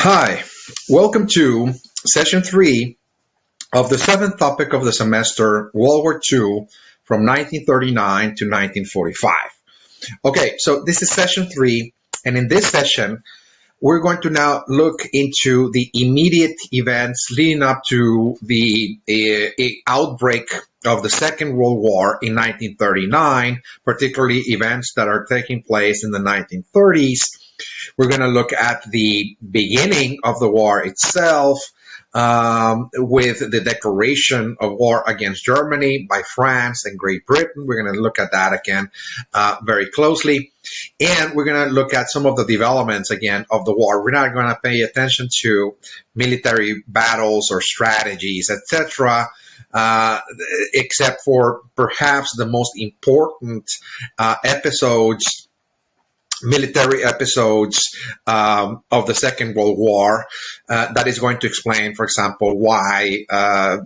Hi, welcome to session 3 of the seventh topic of the semester, World War II from 1939 to 1945. Okay, so this is session 3, and in this session, we're going to now look into the immediate events leading up to the outbreak of the Second World War in 1939, particularly events that are taking place in the 1930s. We're going to look at the beginning of the war itself, with the declaration of war against Germany by France and Great Britain. We're going to look at that again very closely. And we're going to look at some of the developments again of the war. We're not going to pay attention to military battles or strategies, etc., except for perhaps the most important military episodes of the Second World War that is going to explain, for example, why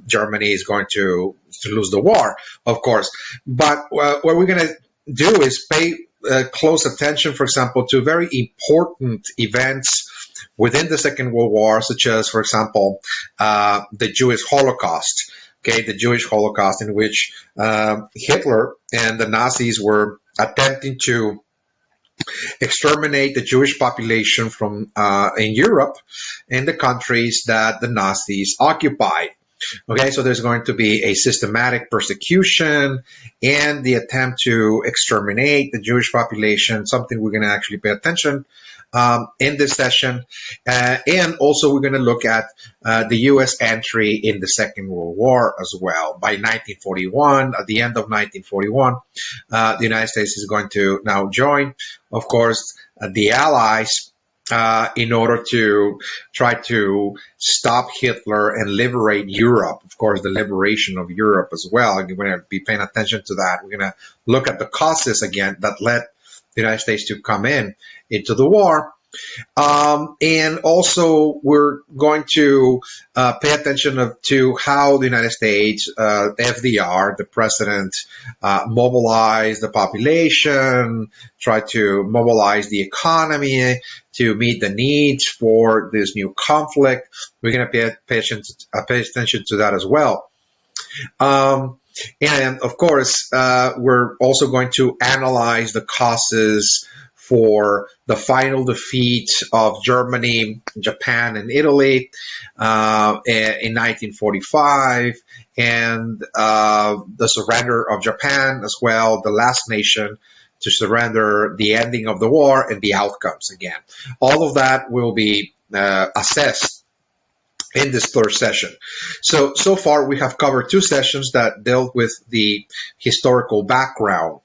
Germany is going to lose the war, of course. But what we're going to do is pay close attention, for example, to very important events within the Second World War, such as, for example, the Jewish Holocaust. Okay, the Jewish Holocaust, in which Hitler and the Nazis were attempting to exterminate the Jewish population from in Europe, in the countries that the Nazis occupied. Okay, so there's going to be a systematic persecution and the attempt to exterminate the Jewish population, something we're going to actually pay attention in this session. And also we're going to look at the U.S. entry in the Second World War as well. By 1941, at the end of 1941, the United States is going to now join, of course, the Allies in order to try to stop Hitler and liberate Europe. Of course, the liberation of Europe as well. We're going to be paying attention to that. We're going to look at the causes again that led the United States to come into the war. And also, we're going to pay attention to how the United States, FDR, the president, mobilized the population, tried to mobilize the economy to meet the needs for this new conflict. We're going to pay attention to that as well. And of course, we're also going to analyze the causes for the final defeat of Germany, Japan, and Italy in 1945, and the surrender of Japan as well, the last nation to surrender, the ending of the war, and the outcomes again. All of that will be assessed in this third session. So far we have covered 2 sessions that dealt with the historical background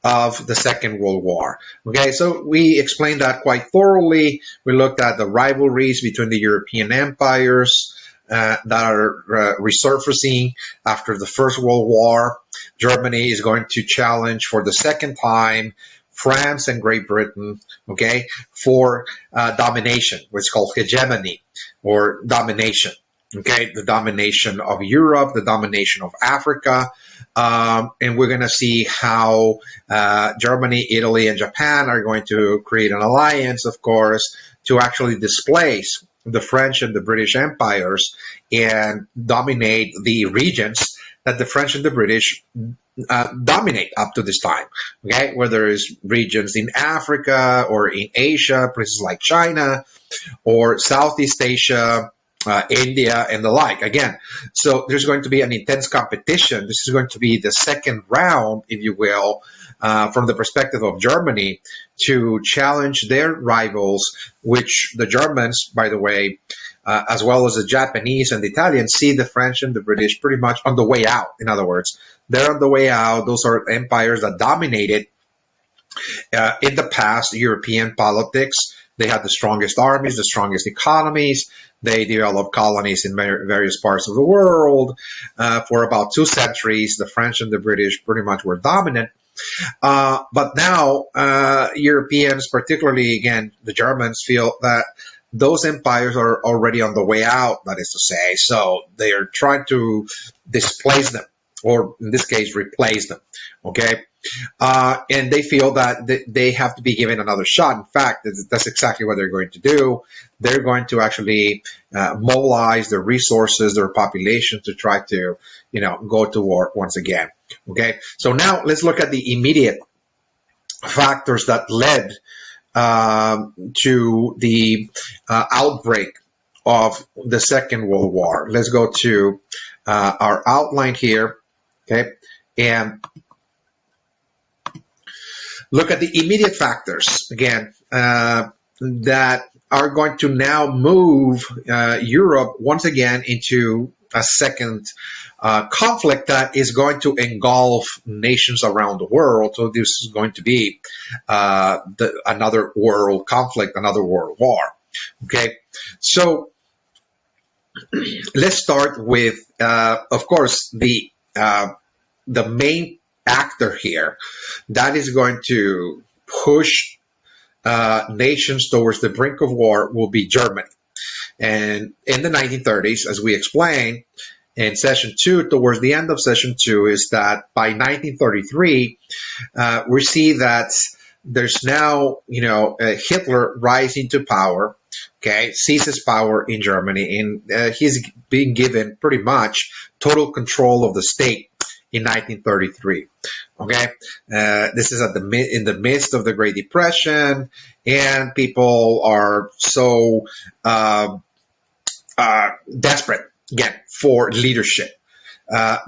of the Second World War. Okay, so we explained that quite thoroughly. We looked at the rivalries between the European empires that are resurfacing after the First World War. Germany is going to challenge for the second time France and Great Britain, okay, for domination, what's called hegemony or domination. Okay, the domination of Europe, the domination of Africa, and we're going to see how Germany, Italy, and Japan are going to create an alliance, of course, to actually displace the French and the British empires and dominate the regions that the French and the British dominate up to this time. Okay, whether it's regions in Africa or in Asia, places like China, or Southeast Asia, India, and the like. Again, so there's going to be an intense competition. This is going to be the second round, if you will, from the perspective of Germany, to challenge their rivals, which the Germans, by the way, as well as the Japanese and the Italians, see the French and the British pretty much on the way out. In other words, they're on the way out. Those are empires that dominated in the past European politics. They had the strongest armies, the strongest economies. They developed colonies in various parts of the world. For about 2 centuries, the French and the British pretty much were dominant. But now, Europeans, particularly, again, the Germans, feel that those empires are already on the way out, that is to say. So they are trying to displace them, or in this case, replace them. Okay? And they feel that they have to be given another shot. In fact, that's exactly what they're going to do. They're going to actually mobilize their resources, their population, to try to, go to war once again. Okay, so now let's look at the immediate factors that led to the outbreak of the Second World War. Let's go to our outline here, okay, and look at the immediate factors again that are going to now move Europe once again into a second conflict that is going to engulf nations around the world. So this is going to be another world conflict, another world war. Okay, so let's start with, of course, the main actor here that is going to push nations towards the brink of war will be Germany. And in the 1930s, as we explained in session 2, towards the end of session 2, is that by 1933, we see that there's now, Hitler rising to power, okay, seizes power in Germany, and he's being given pretty much total control of the state in 1933. Okay, this is in the midst of the Great Depression, and people are so desperate again for leadership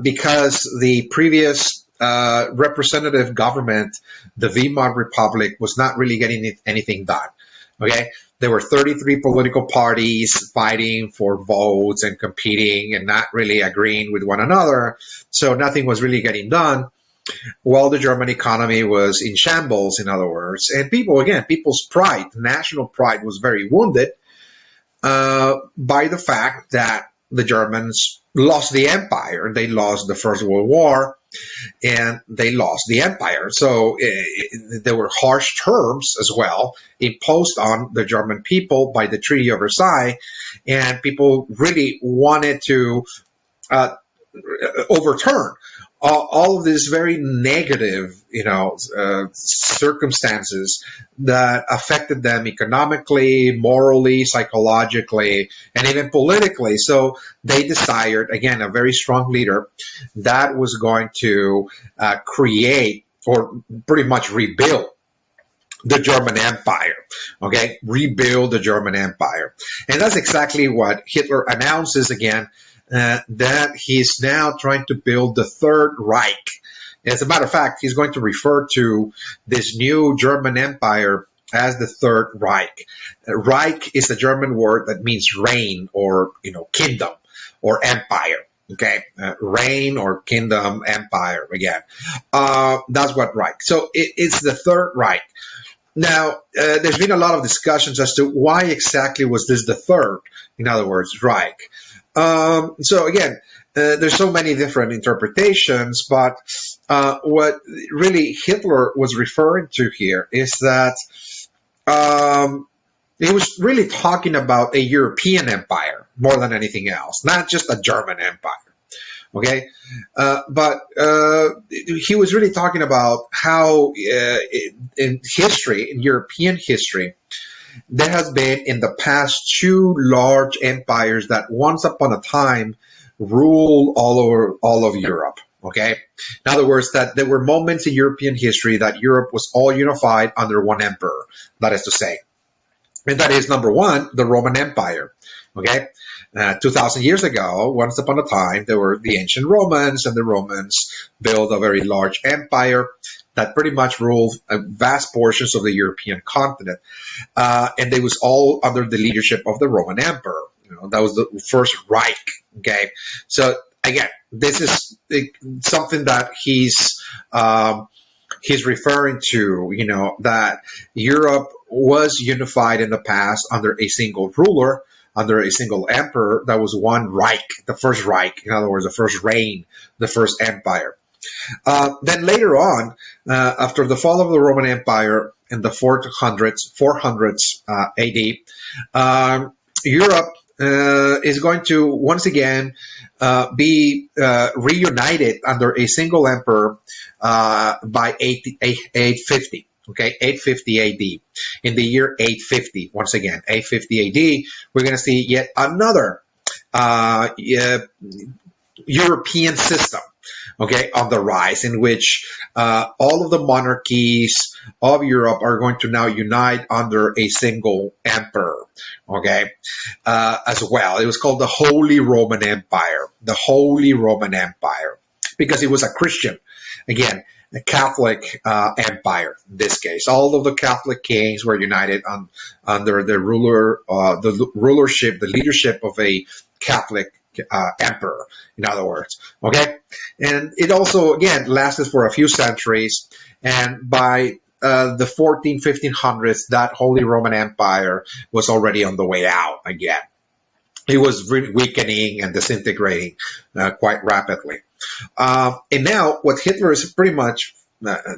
because the previous representative government, the Weimar Republic, was not really getting anything done. Okay, there were 33 political parties fighting for votes and competing and not really agreeing with one another, so nothing was really getting done. Well, the German economy was in shambles, in other words, and people's pride, national pride, was very wounded by the fact that the Germans lost the empire. They lost the First World War, and they lost the empire. So there were harsh terms as well imposed on the German people by the Treaty of Versailles, and people really wanted to overturn all of these very negative, circumstances that affected them economically, morally, psychologically, and even politically. So they desired, again, a very strong leader that was going to create or pretty much rebuild the German Empire, okay? Rebuild the German Empire. And that's exactly what Hitler announces again, that he's now trying to build the Third Reich. As a matter of fact, he's going to refer to this new German Empire as the Third Reich. Reich is the German word that means reign or, kingdom or empire. Okay, reign or kingdom, empire again. That's what Reich. So it's the Third Reich. Now, there's been a lot of discussions as to why exactly was this the third, in other words, Reich. So again, there's so many different interpretations, but what really Hitler was referring to here is that he was really talking about a European empire more than anything else, not just a German empire. Okay, but he was really talking about how in history, in European history, there has been in the past two large empires that once upon a time ruled all of Europe. Okay, in other words, that there were moments in European history that Europe was all unified under one emperor. That is to say, and that is number one, the Roman Empire. Okay, 2,000 years ago, once upon a time, there were the ancient Romans, and the Romans built a very large empire that pretty much ruled vast portions of the European continent. And it was all under the leadership of the Roman Emperor. That was the first Reich. Okay. So again, this is something that he's referring to, that Europe was unified in the past under a single ruler, under a single emperor. That was one Reich, the first Reich. In other words, the first reign, the first empire. Then later on, after the fall of the Roman Empire in the 400s AD, Europe is going to once again be reunited under a single emperor by 850. Okay, 850 AD. In the year 850, once again, 850 AD, we're going to see yet another European system, okay, on the rise, in which all of the monarchies of Europe are going to now unite under a single emperor, okay, as well. It was called the Holy Roman Empire, the Holy Roman Empire, because it was a Christian, again, a Catholic empire in this case. All of the Catholic kings were united under the rulership, the leadership of a Catholic emperor, in other words. Okay, and it also again lasted for a few centuries, and by the 1500s, that Holy Roman Empire was already on the way out again. It was weakening and disintegrating quite rapidly. And now what Hitler is pretty much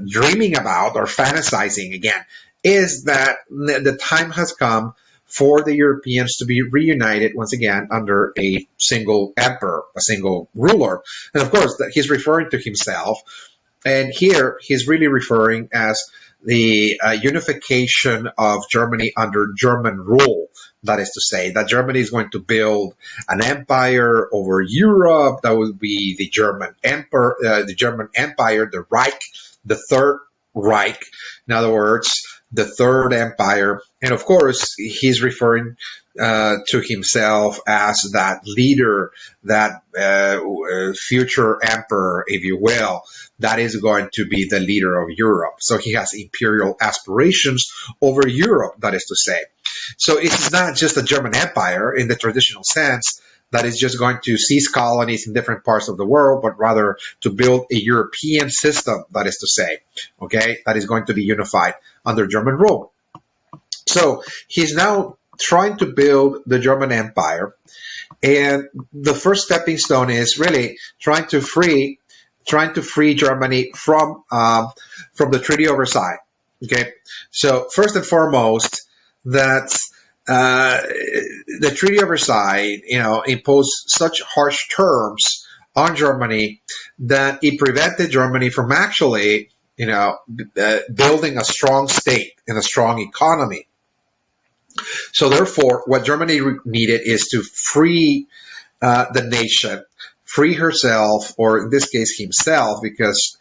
dreaming about or fantasizing again is that the time has come for the Europeans to be reunited once again under a single emperor, a single ruler. And of course, he's referring to himself. And here he's really referring as the unification of Germany under German rule. That is to say, that Germany is going to build an empire over Europe. That would be the German Empire, the Reich, the Third Reich. In other words, the Third Empire. And of course, he's referring to himself as that leader, that future emperor, if you will, that is going to be the leader of Europe. So he has imperial aspirations over Europe, that is to say. So it's not just a German empire in the traditional sense that is just going to seize colonies in different parts of the world, but rather to build a European system, that is to say, okay, that is going to be unified under German rule. So he's now trying to build the German Empire, and the first stepping stone is really trying to free Germany from the Treaty of Versailles. Okay, so first and foremost, that the Treaty of Versailles, imposed such harsh terms on Germany that it prevented Germany from actually, building a strong state and a strong economy. So therefore, what Germany needed is to free the nation, free herself, or in this case himself, because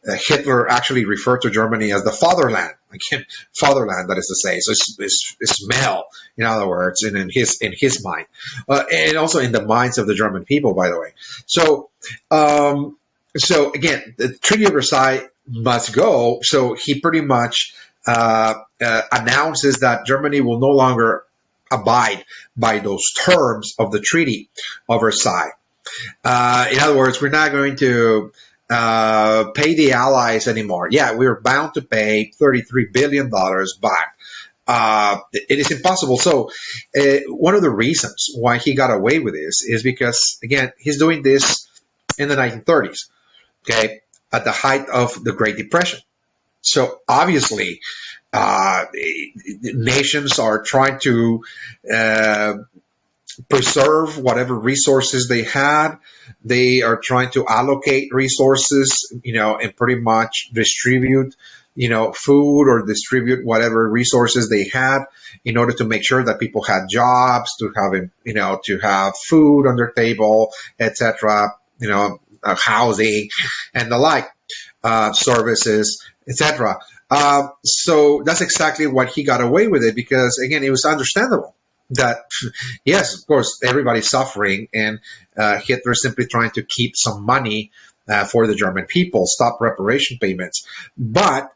Hitler actually referred to Germany as the fatherland. Again, fatherland, that is to say. So it's smell, in other words, and in his mind, and also in the minds of the German people, by the way. So again, the Treaty of Versailles must go. So he pretty much announces that Germany will no longer abide by those terms of the Treaty of Versailles. In other words, we're not going to pay the Allies anymore. Yeah, we're bound to pay $33 billion back. It is impossible. So one of the reasons why he got away with this is because, again, he's doing this in the 1930s, okay, at the height of the Great Depression. So obviously, nations are trying to preserve whatever resources they had. They are trying to allocate resources, and pretty much distribute, food, or distribute whatever resources they had in order to make sure that people had jobs, to have food on their table, etc., housing and the like, services, etc. So that's exactly what he got away with it, because again, it was understandable that, yes, of course, everybody's suffering, and Hitler's simply trying to keep some money for the German people, stop reparation payments. But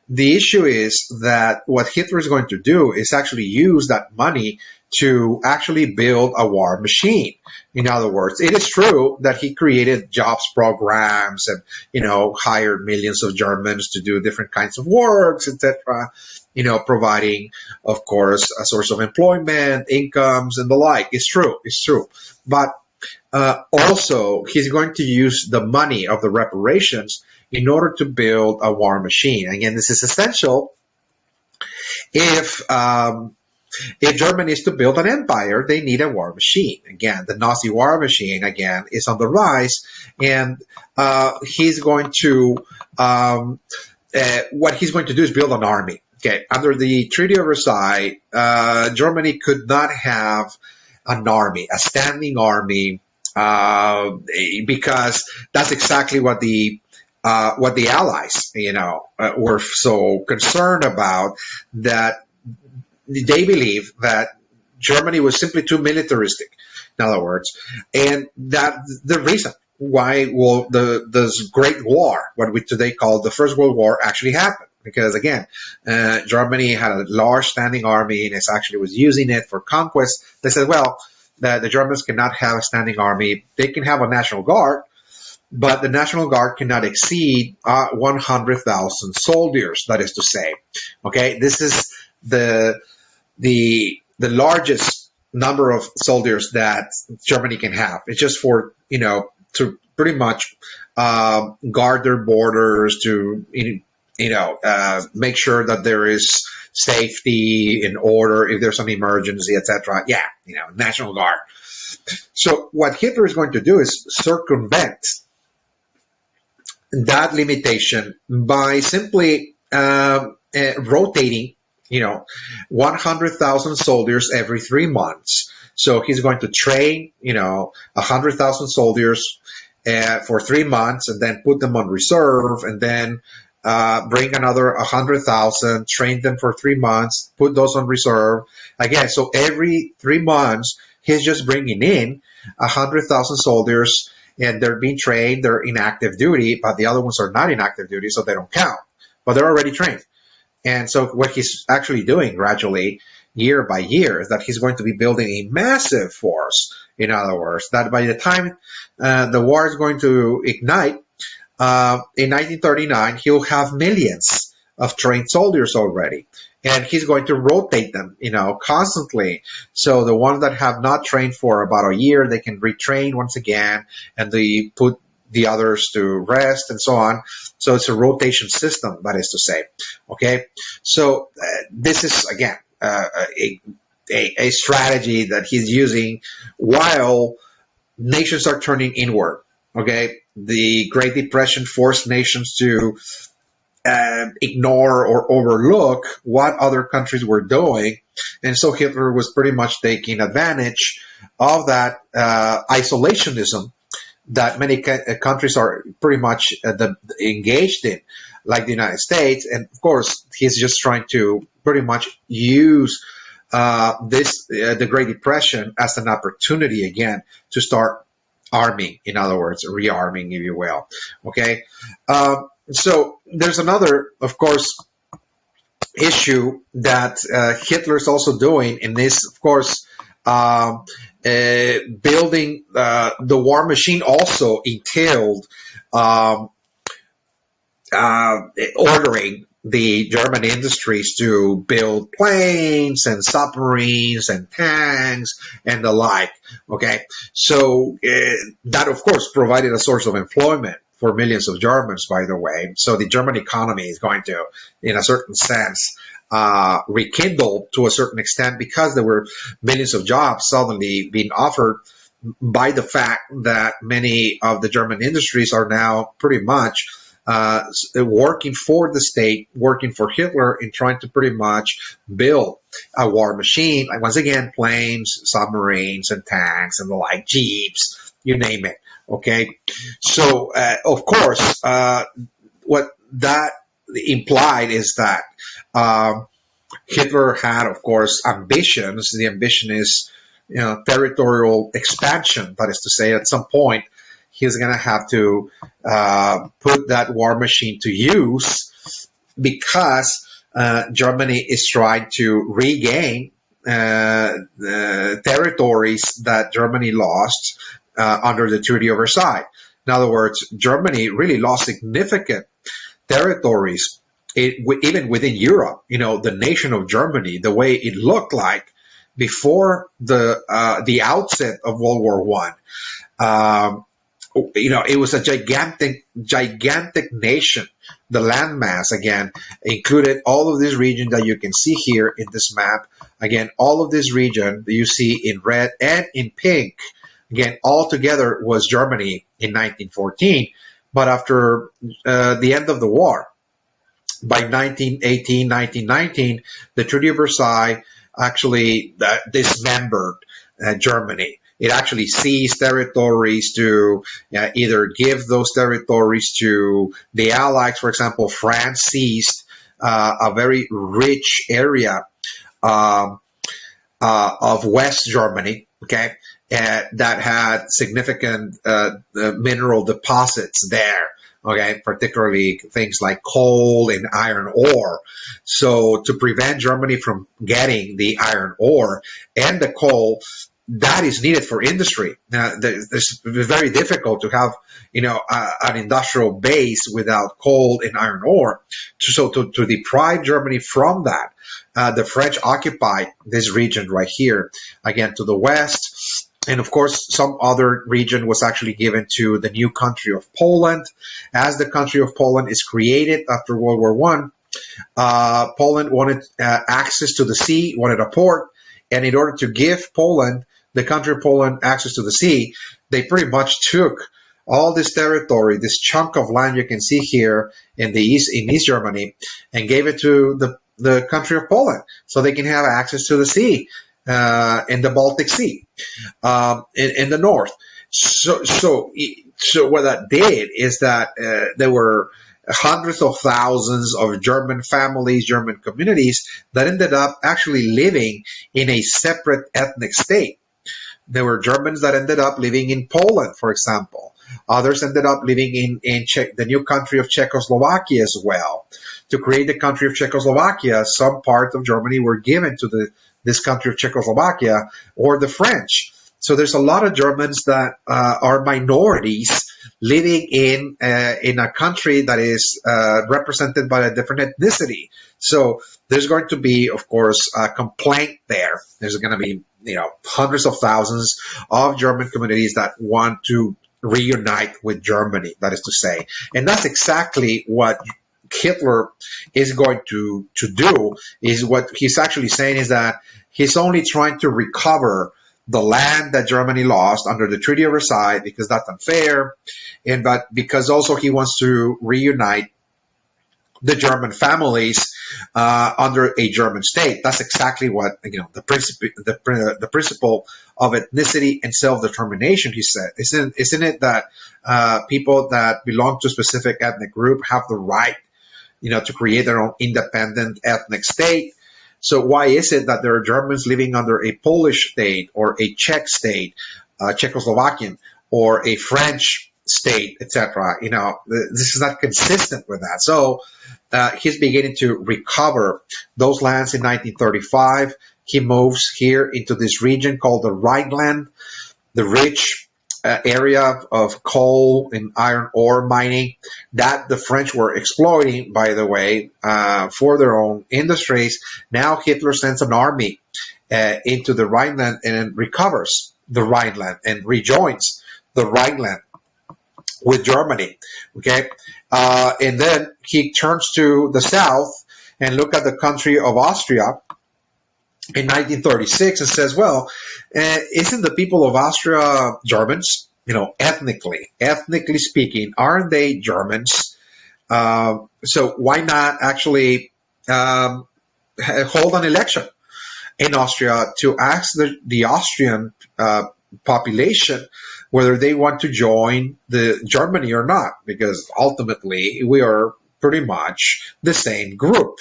the issue is that what Hitler is going to do is actually use that money to actually build a war machine. In other words, it is true that he created jobs programs and, hired millions of Germans to do different kinds of works, etc., providing, of course, a source of employment, incomes, and the like. It's true. But also, he's going to use the money of the reparations in order to build a war machine. Again, this is essential if if Germany is to build an empire, they need a war machine. Again, the Nazi war machine, again, is on the rise. And he's going to, what he's going to do is build an army. Okay, under the Treaty of Versailles, Germany could not have an army, a standing army, because that's exactly what the Allies, were so concerned about, that they believe that Germany was simply too militaristic, in other words, and that the reason why this Great War, what we today call the First World War, actually happened. Because again, Germany had a large standing army and it actually was using it for conquest. They said, well, the Germans cannot have a standing army. They can have a National Guard, but the National Guard cannot exceed 100,000 soldiers. That is to say, okay, this is the largest number of soldiers that Germany can have. It's just for to pretty much guard their borders, to make sure that there is safety and order if there's an emergency, etc. Yeah, National Guard. So what Hitler is going to do is circumvent that limitation by simply rotating 100,000 soldiers every 3 months. So he's going to train 100,000 soldiers for 3 months, and then put them on reserve, and then bring another 100,000, train them for 3 months, put those on reserve again. So every 3 months, he's just bringing in 100,000 soldiers, and they're being trained. They're in active duty, but the other ones are not in active duty, so they don't count. But they're already trained. And so what he's actually doing gradually, year by year, is that he's going to be building a massive force. In other words, that by the time the war is going to ignite, in 1939, he'll have millions of trained soldiers already. And he's going to rotate them, constantly. So the ones that have not trained for about a year, they can retrain once again, and they put the others to rest and so on. So it's a rotation system, that is to say. Okay. So this is, again, a strategy that he's using while nations are turning inward. Okay. The Great Depression forced nations to ignore or overlook what other countries were doing. And so Hitler was pretty much taking advantage of that isolationism that many countries are pretty much engaged in, like the United States. And of course, he's just trying to pretty much use the Great Depression as an opportunity again to start arming, in other words, rearming, if you will. Okay. So there's another, of course, issue that Hitler's also doing, and this, of course, building the war machine also entailed ordering the German industries to build planes and submarines and tanks and the like. Okay, so that, of course, provided a source of employment for millions of Germans, by the way. So the German economy is going to, in a certain sense, rekindle to a certain extent, because there were millions of jobs suddenly being offered by the fact that many of the German industries are now pretty much working for the state, working for Hitler, and trying to pretty much build a war machine. Like, once again, planes, submarines, and tanks, and the like, jeeps, you name it. Okay, so of course, what that implied is that Hitler had, of course, ambitions. The ambition is, territorial expansion. That is to say, at some point, he's going to have to put that war machine to use, because Germany is trying to regain the territories that Germany lost under the Treaty of Versailles. In other words, Germany really lost significant territories, even within Europe. The nation of Germany, the way it looked like before the outset of World War I, it was a gigantic nation the landmass, again, included all of this region that you can see here in this map. Again, all of this region that you see in red and in pink, again, all together was Germany in 1914. But after the end of the war, by 1918, 1919, the Treaty of Versailles actually dismembered Germany. It actually seized territories to either give those territories to the Allies. For example, France seized a very rich area um, of West Germany, okay, that had significant mineral deposits there. Okay, particularly things like coal and iron ore. So to prevent Germany from getting the iron ore and the coal that is needed for industry, it's very difficult to have, an industrial base without coal and iron ore. So to deprive Germany from that, the French occupied this region right here, again to the west. And of course, some other region was actually given to the new country of Poland. As the country of Poland is created after World War One, Poland wanted access to the sea, wanted a port, and in order to give Poland, the country of Poland, access to the sea, they pretty much took all this territory, this chunk of land you can see here in East Germany, and gave it to the country of Poland, so they can have access to the sea in the Baltic Sea, in the north. So what that did is that there were hundreds of thousands of German families, German communities that ended up actually living in a separate ethnic state. There were Germans that ended up living in Poland, for example. Others ended up living in the new country of Czechoslovakia as well. To create the country of Czechoslovakia, some parts of Germany were given to this country of Czechoslovakia or the French. So there's a lot of Germans that are minorities living in a country that is represented by a different ethnicity. So there's going to be, of course, a complaint there. There's going to be, hundreds of thousands of German communities that want to reunite with Germany, that is to say. And that's exactly what Hitler is going to do. Is what he's actually saying is that he's only trying to recover the land that Germany lost under the Treaty of Versailles, because that's unfair, but because also he wants to reunite the German families under a German state. That's exactly what the principle of ethnicity and self-determination. He said, isn't it that people that belong to a specific ethnic group have the right, to create their own independent ethnic state? So why is it that there are Germans living under a Polish state or a Czech state, Czechoslovakian, or a French state, etc.? This is not consistent with that. So he's beginning to recover those lands in 1935. He moves here into this region called the Rhineland, the rich area of coal and iron ore mining that the French were exploiting, by the way, for their own industries. Now Hitler sends an army into the Rhineland and recovers the Rhineland and rejoins the Rhineland with Germany. Okay, and then he turns to the south and look at the country of Austria in 1936 and says, well, isn't the people of Austria Germans? Ethnically speaking, aren't they Germans? So why not actually hold an election in Austria to ask the Austrian population whether they want to join the Germany or not? Because ultimately we are pretty much the same group.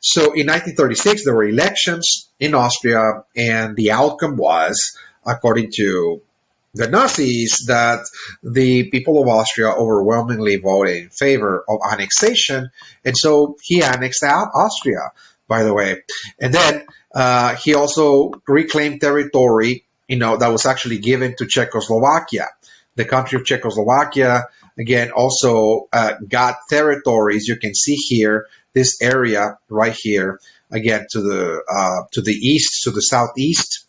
So in 1936, there were elections in Austria, and the outcome was, according to the Nazis, that the people of Austria overwhelmingly voted in favor of annexation, and so he annexed out Austria, by the way. And then he also reclaimed territory, that was actually given to Czechoslovakia. The country of Czechoslovakia, again, also got territories. You can see here, this area right here, again, to the east, to the southeast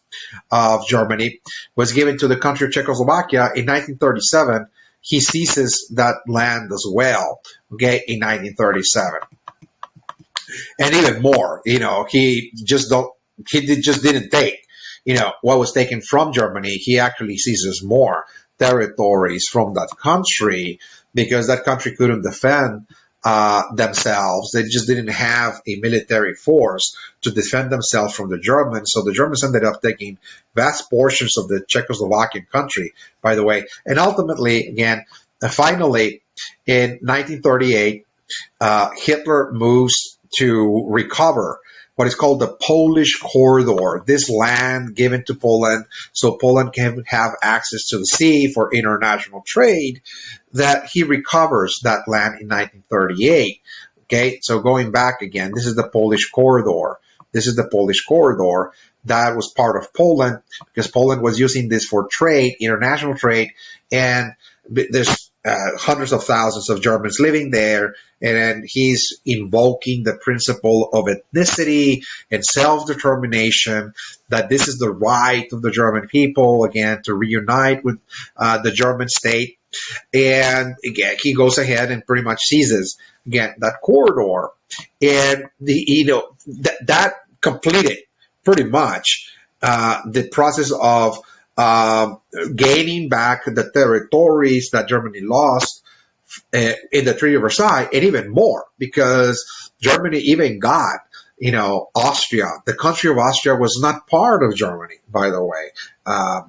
of Germany, was given to the country of Czechoslovakia in 1937. he seizes that land as well, okay, in 1937. And even more, just didn't take, what was taken from Germany. He actually seizes more territories from that country because that country couldn't defend themselves. They just didn't have a military force to defend themselves from the Germans. So the Germans ended up taking vast portions of the Czechoslovakian country, by the way. And ultimately, again, finally, in 1938, Hitler moves to recover what is called the Polish corridor, this land given to Poland so Poland can have access to the sea for international trade, that he recovers that land in 1938. Okay, so going back again, this is the Polish corridor. This is the Polish corridor that was part of Poland because Poland was using this for trade, international trade, and there's hundreds of thousands of Germans living there, and he's invoking the principle of ethnicity and self-determination, that this is the right of the German people, again, to reunite with the German state. And again, he goes ahead and pretty much seizes, again, that corridor. And that completed pretty much the process of gaining back the territories that Germany lost in the Treaty of Versailles, and even more, because Germany even got, Austria. The country of Austria was not part of Germany, by the way,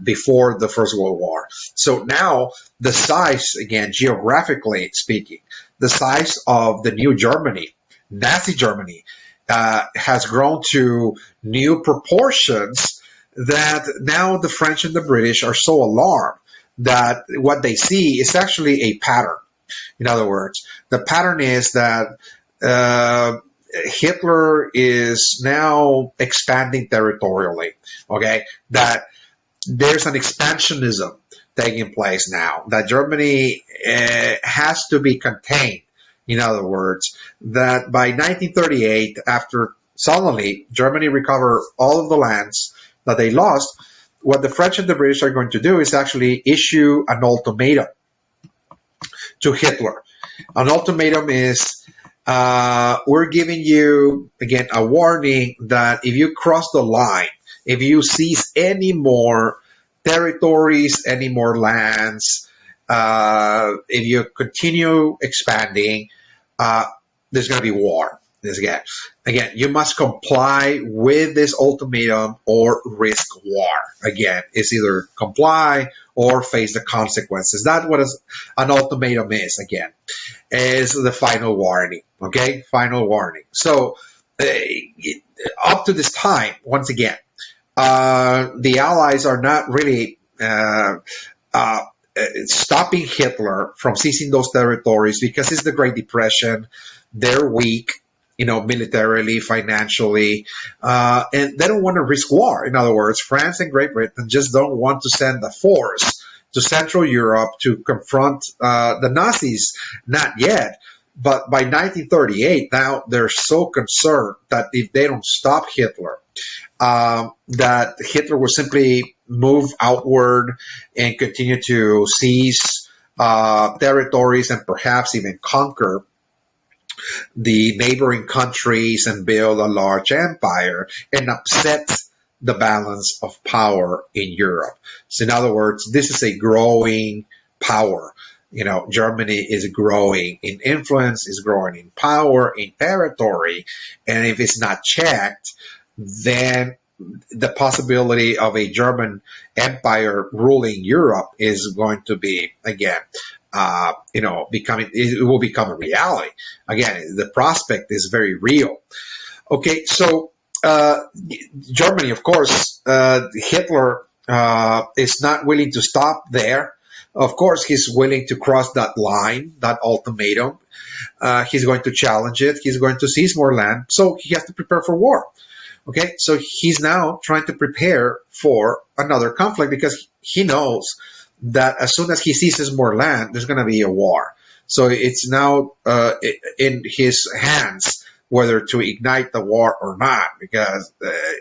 before the First World War. So now the size, again, geographically speaking, the size of the new Germany, Nazi Germany, has grown to new proportions, that now the French and the British are so alarmed that what they see is actually a pattern. In other words, the pattern is that Hitler is now expanding territorially, okay? That there's an expansionism taking place now, that Germany has to be contained. In other words, that by 1938, after suddenly Germany recovered all of the lands that they lost, what the French and the British are going to do is actually issue an ultimatum to Hitler. An ultimatum is, we're giving you, again, a warning that if you cross the line, if you seize any more territories, any more lands, if you continue expanding, there's going to be war. Again, you must comply with this ultimatum or risk war. Again, it's either comply or face the consequences. That's what an ultimatum is, again, is the final warning. Okay, final warning. So up to this time, once again, the Allies are not really stopping Hitler from seizing those territories because it's the Great Depression. They're weak, militarily, financially, and they don't want to risk war. In other words, France and Great Britain just don't want to send a force to Central Europe to confront the Nazis. Not yet. But by 1938, now they're so concerned that if they don't stop Hitler, that Hitler will simply move outward and continue to seize territories and perhaps even conquer the neighboring countries and build a large empire and upset the balance of power in Europe. So in other words, this is a growing power. Germany is growing in influence, is growing in power, in territory, and if it's not checked, then the possibility of a German empire ruling Europe is going to be, again, it will become a reality. Again, the prospect is very real. Okay, so Germany, of course, Hitler is not willing to stop there. Of course, he's willing to cross that line, that ultimatum. He's going to challenge it. He's going to seize more land. So he has to prepare for war. Okay, so he's now trying to prepare for another conflict because he knows that as soon as he seizes more land, there's going to be a war. So it's now in his hands whether to ignite the war or not, because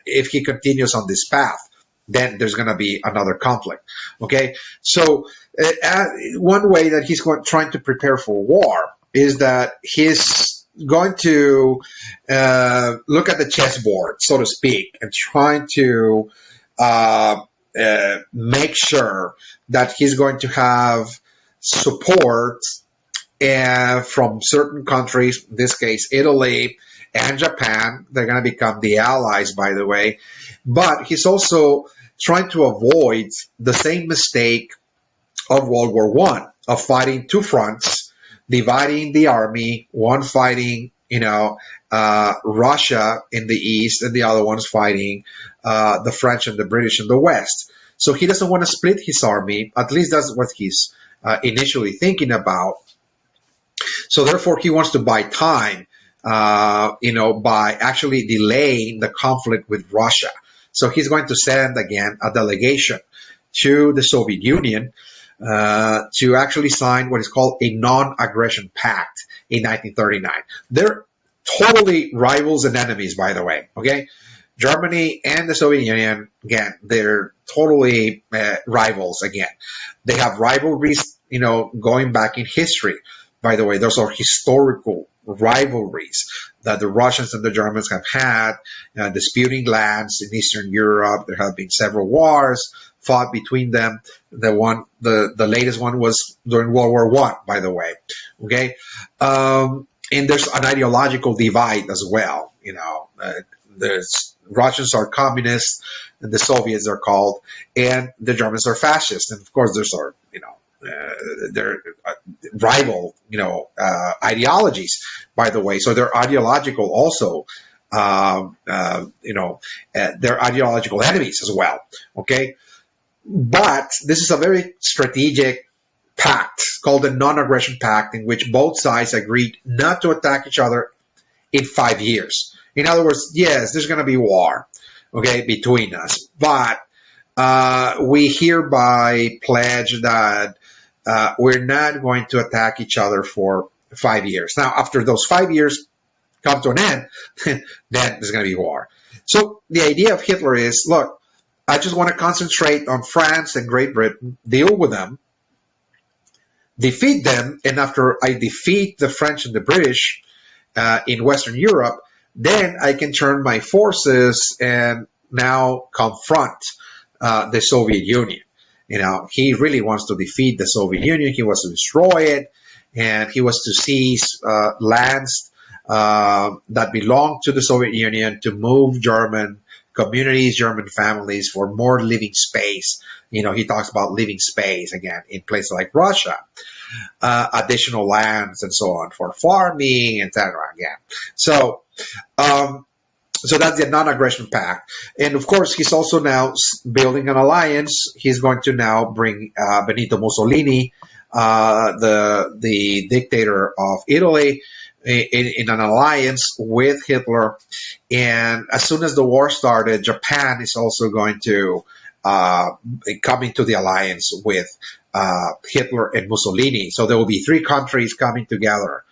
if he continues on this path, then there's going to be another conflict. Okay, so one way that he's trying to prepare for war is that he's going to look at the chessboard, so to speak, and trying to make sure that he's going to have support from certain countries, in this case, Italy and Japan. They're going to become the allies, by the way. But he's also trying to avoid the same mistake of World War I, of fighting two fronts, dividing the army, one fighting, Russia in the east, and the other one's fighting the French and the British in the west. So he doesn't want to split his army. At least that's what he's initially thinking about. So therefore, he wants to buy time, by actually delaying the conflict with Russia. So he's going to send again a delegation to the Soviet Union to actually sign what is called a non-aggression pact in 1939. They're totally rivals and enemies, by the way. Okay, Germany and the Soviet Union, again, they're totally rivals. Again, they have rivalries, going back in history. By the way, those are historical rivalries that the Russians and the Germans have had, disputing lands in Eastern Europe. There have been several wars fought between them. The latest one was during World War I, by the way. Okay, and there's an ideological divide as well. There's Russians are communists, and the Soviets are called, and the Germans are fascists. And of course, there's our they're rival, ideologies, by the way. So they're ideological also. They're ideological enemies as well. Okay, but this is a very strategic pact called the Non-Aggression Pact, in which both sides agreed not to attack each other in 5 years. In other words, yes, there's going to be war, okay, between us, but we hereby pledge that we're not going to attack each other for 5 years. Now, after those 5 years come to an end, then there's going to be war. So the idea of Hitler is, look, I just want to concentrate on France and Great Britain, deal with them, defeat them, and after I defeat the French and the British in Western Europe, then I can turn my forces and now confront the Soviet Union. He really wants to defeat the Soviet Union. He wants to destroy it, and he wants to seize lands that belong to the Soviet Union, to move German communities, German families for more living space. He talks about living space, again, in places like Russia, additional lands and so on for farming, etc. Again. So that's the Non-Aggression Pact. And of course, he's also now building an alliance. He's going to now bring Benito Mussolini, the dictator of Italy, in an alliance with Hitler. And as soon as the war started, Japan is also going to come into the alliance with Hitler and Mussolini. So there will be three countries coming together,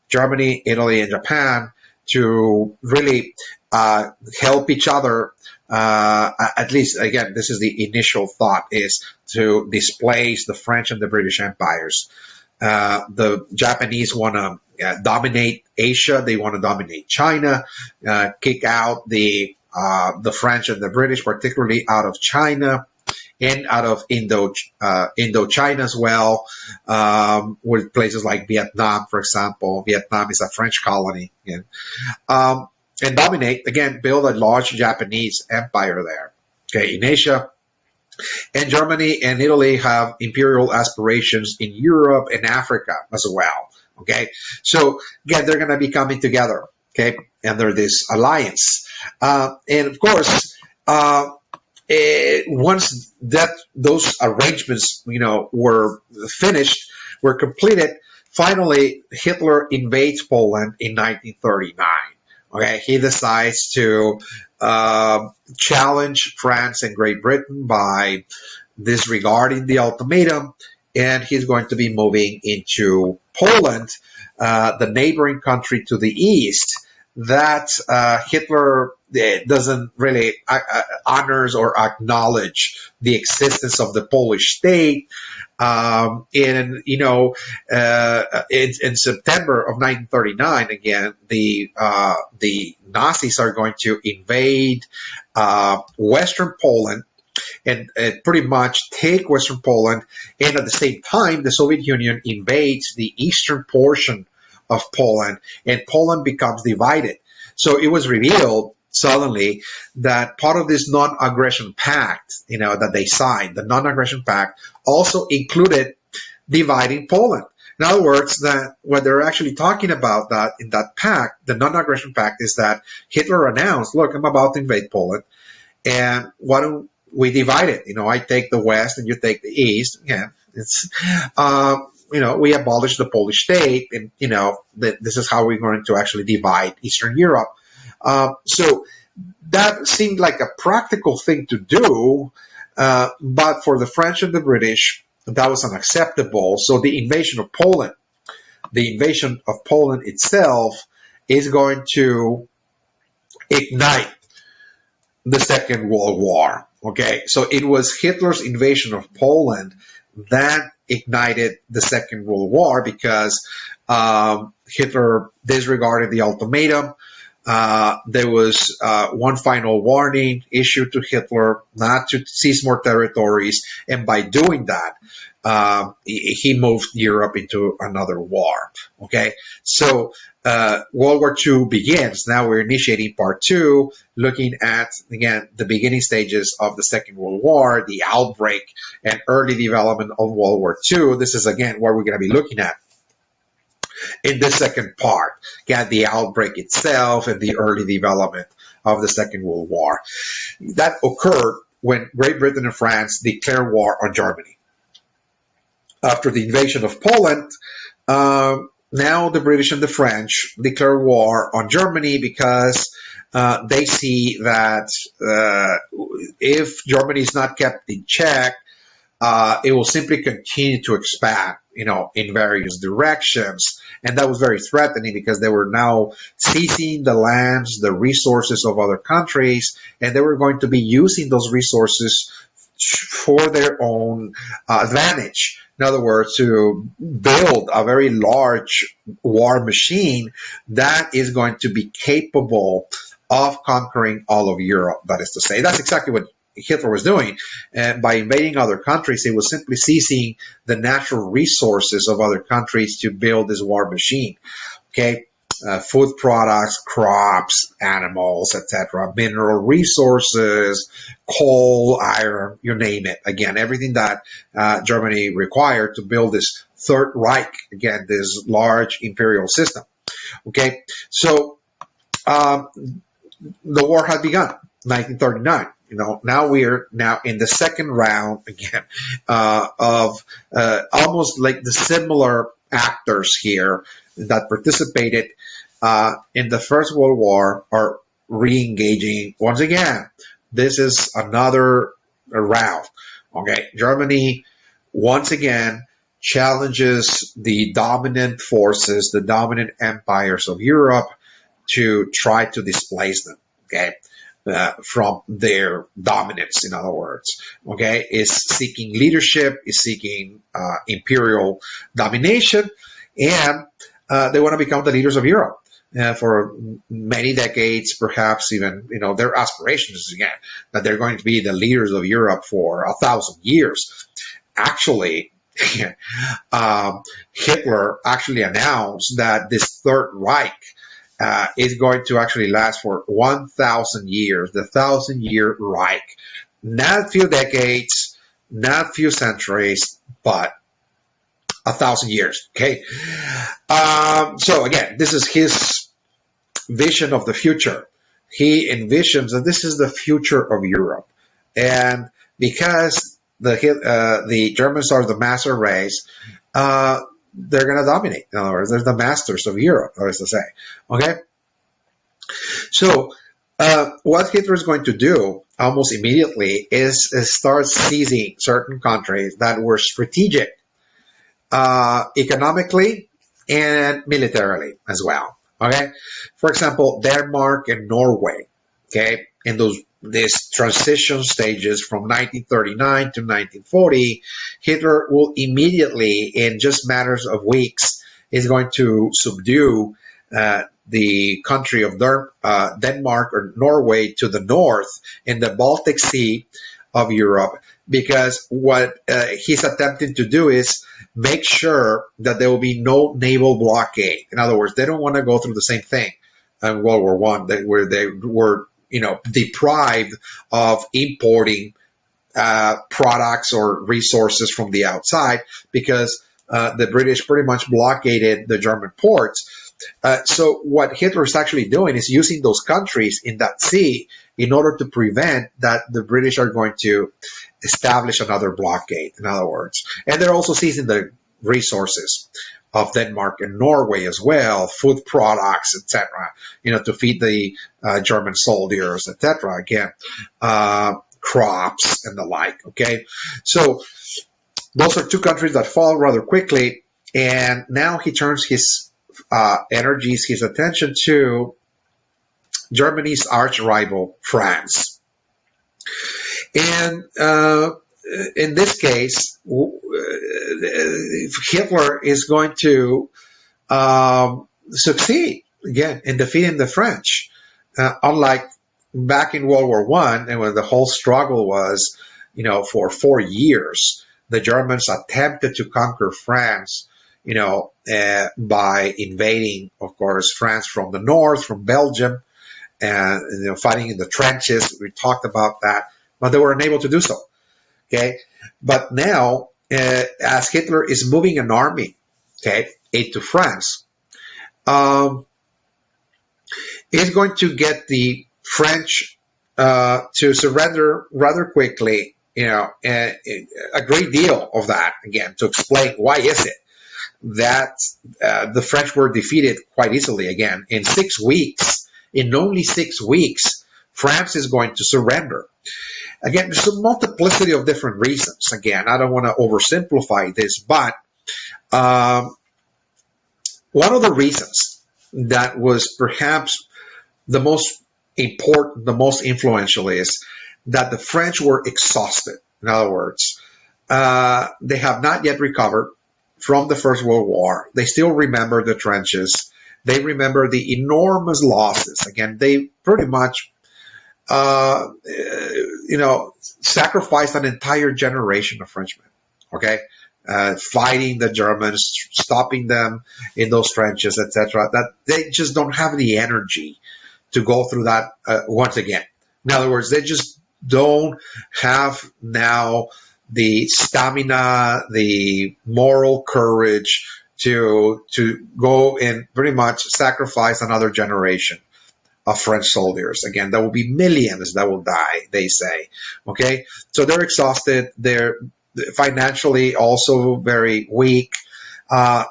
Germany, Italy, and Japan, to really help each other. At least, again, this is the initial thought, is to displace the French and the British empires. The Japanese want to dominate Asia. They want to dominate China, kick out the French and the British, particularly out of China and out of Indochina as well, with places like Vietnam, for example. Vietnam is a French colony. And dominate, again, build a large Japanese empire there, okay, in Asia. And Germany and Italy have imperial aspirations in Europe and Africa as well, okay? So, again, they're going to be coming together, okay, under this alliance. And, of course, once those arrangements, were finished, were completed, finally, Hitler invades Poland in 1939. Okay, he decides to challenge France and Great Britain by disregarding the ultimatum, and he's going to be moving into Poland, the neighboring country to the east that Hitler it doesn't really honors or acknowledge the existence of the Polish state. In September of 1939, again, the Nazis are going to invade Western Poland and pretty much take Western Poland, and at the same time, the Soviet Union invades the eastern portion of Poland, and Poland becomes divided. So it was revealed suddenly that part of this non-aggression pact, that they signed, the non-aggression pact, also included dividing Poland. In other words, that what they're actually talking about that in that pact, the non-aggression pact, is that Hitler announced, "Look, I'm about to invade Poland, and why don't we divide it? I take the West and you take the East." Yeah, it's we abolish the Polish state, and this is how we're going to actually divide Eastern Europe. So that seemed like a practical thing to do, but for the French and the British, that was unacceptable. So the invasion of Poland itself is going to ignite the Second World War. Okay, so it was Hitler's invasion of Poland that ignited the Second World War, because Hitler disregarded the ultimatum. There was one final warning issued to Hitler not to seize more territories, and by doing that, he moved Europe into another war. Okay, so World War II begins. Now we're initiating part two, looking at, again, the beginning stages of the Second World War, the outbreak and early development of World War II. This is, again, what we're going to be looking at in the second part. Again, the outbreak itself and the early development of the Second World War. That occurred when Great Britain and France declared war on Germany. After the invasion of Poland, now the British and the French declare war on Germany, because they see that if Germany is not kept in check, it will simply continue to expand, in various directions. And that was very threatening, because they were now seizing the lands, the resources of other countries, and they were going to be using those resources for their own advantage. In other words, to build a very large war machine that is going to be capable of conquering all of Europe. That is to say, that's exactly what Hitler was doing. And by invading other countries, he was simply seizing the natural resources of other countries to build this war machine. Okay, food products, crops, animals, etc., mineral resources, coal, iron, you name it. Again, everything that Germany required to build this Third Reich, again, this large imperial system. Okay, so the war had begun, 1939. Now we're in the second round again of almost like the similar actors here that participated in the First World War are re-engaging once again. This is another round. Okay, Germany once again challenges the dominant forces, the dominant empires of Europe, to try to displace them. Okay. From their dominance, in other words, okay, is seeking leadership, is seeking imperial domination, and they want to become the leaders of Europe for many decades, perhaps even, their aspirations again, that they're going to be the leaders of Europe for 1,000 years. Actually, Hitler actually announced that this Third Reich is going to actually last for 1,000 years, the 1,000-year Reich. Not a few decades, not a few centuries, but 1,000 years. Okay. So again, this is his vision of the future. He envisions that this is the future of Europe, and because the Germans are the master race, they're going to dominate. In other words, they're the masters of Europe, that is to say. Okay? So, what Hitler is going to do almost immediately is start seizing certain countries that were strategic, economically and militarily as well. Okay? For example, Denmark and Norway. okay, in these transition stages from 1939 to 1940, Hitler will immediately, in just matters of weeks, is going to subdue the country of Denmark or Norway to the north in the Baltic Sea of Europe, because what he's attempting to do is make sure that there will be no naval blockade. In other words, they don't want to go through the same thing in World War One, where they were, deprived of importing products or resources from the outside because the British pretty much blockaded the German ports. So what Hitler is actually doing is using those countries in that sea in order to prevent that the British are going to establish another blockade, in other words. And they're also seizing the resources of Denmark and Norway as well, food products, etc., to feed the German soldiers, etc., again, crops and the like, okay? So those are two countries that fall rather quickly, and now he turns his energies, his attention to Germany's arch rival, France. And in this case, Hitler is going to succeed, again, in defeating the French. Unlike back in World War One, and when the whole struggle was, for 4 years, the Germans attempted to conquer France, by invading, of course, France from the north, from Belgium, and fighting in the trenches. We talked about that, but they were unable to do so. Okay, but now, as Hitler is moving an army, okay, into France, he's going to get the French to surrender rather quickly. A great deal of that, again, to explain why is it that the French were defeated quite easily. Again, in 6 weeks, in only 6 weeks, France is going to surrender. Again, there's a multiplicity of different reasons. Again, I don't want to oversimplify this, but one of the reasons that was perhaps the most important, the most influential, is that the French were exhausted. In other words, they have not yet recovered from the First World War. They still remember the trenches. They remember the enormous losses. Again, they pretty much, sacrificed an entire generation of Frenchmen, okay? Fighting the Germans, stopping them in those trenches, etc. That they just don't have the energy to go through that once again. In other words, they just don't have now the stamina, the moral courage to go and pretty much sacrifice another generation of French soldiers. Again, there will be millions that will die, they say. Okay, so they're exhausted. They're financially also very weak. Again,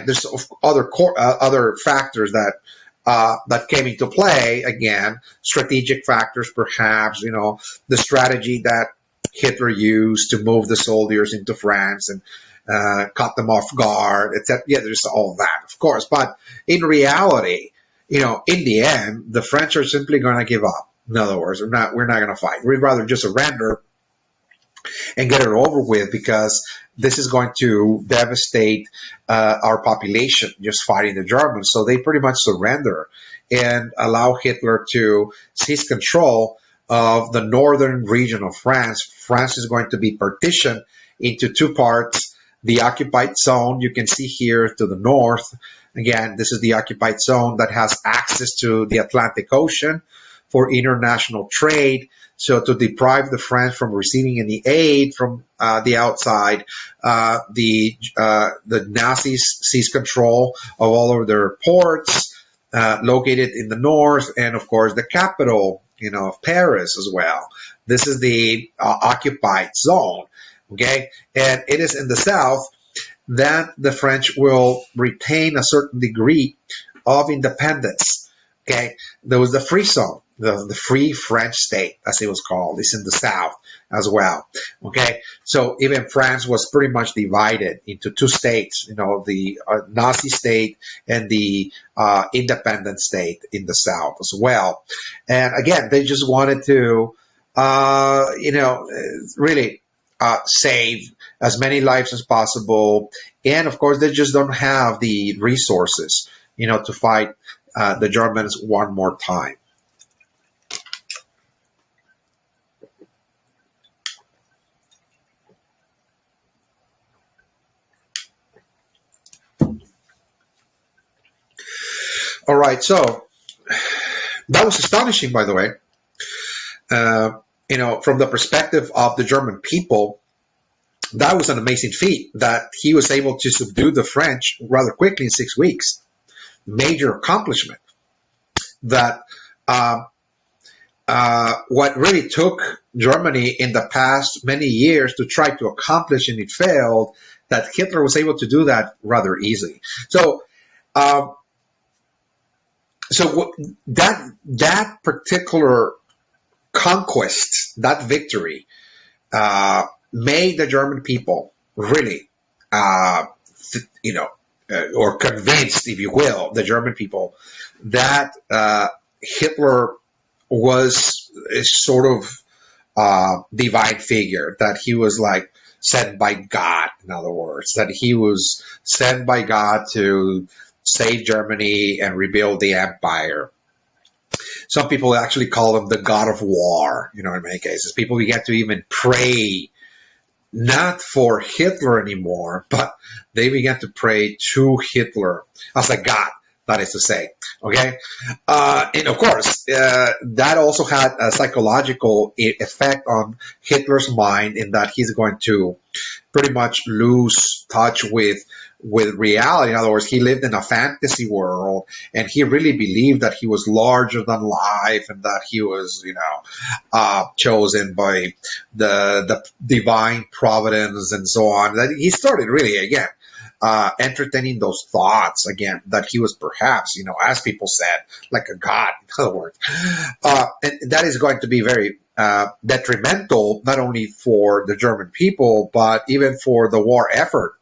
there's other factors that came into play. Again, strategic factors, perhaps. The strategy that Hitler used to move the soldiers into France and caught them off guard, etc. Yeah, there's all that, of course. But in reality, in the end, the French are simply going to give up. In other words, we're not going to fight. We'd rather just surrender and get it over with, because this is going to devastate our population, just fighting the Germans. So they pretty much surrender and allow Hitler to seize control of the northern region of France. France is going to be partitioned into two parts. The occupied zone, you can see here to the north. Again, this is the occupied zone that has access to the Atlantic Ocean for international trade. So to deprive the French from receiving any aid from the outside, the Nazis seized control of all of their ports located in the north, and of course the capital, of Paris as well. This is the occupied zone. Okay, and it is in the south that the French will retain a certain degree of independence. Okay, there was the free zone. the Free French State, as it was called, is in the south as well. Okay, so even France was pretty much divided into two states. The Nazi state and the independent state in the south as well. And again, they just wanted to, really save as many lives as possible. And of course, they just don't have the resources, to fight the Germans one more time. All right, so that was astonishing, by the way. From the perspective of the German people, that was an amazing feat that he was able to subdue the French rather quickly in 6 weeks. Major accomplishment. That what really took Germany in the past many years to try to accomplish, and it failed, that Hitler was able to do that rather easily. So, that particular conquest, that victory, made the German people really, or convinced, if you will, the German people that Hitler was a sort of divine figure, that he was like sent by God, in other words, that he was sent by God to save Germany and rebuild the empire. Some people actually call him the God of War, in many cases. People began to even pray not for Hitler anymore, but they began to pray to Hitler as a god, that is to say. Okay? And of course, that also had a psychological effect on Hitler's mind, in that he's going to pretty much lose touch with reality. In other words, he lived in a fantasy world, and he really believed that he was larger than life, and that he was, chosen by the divine providence and so on. That he started really, again, entertaining those thoughts again, that he was perhaps, as people said, like a god, in other words. And that is going to be very detrimental, not only for the German people, but even for the war effort.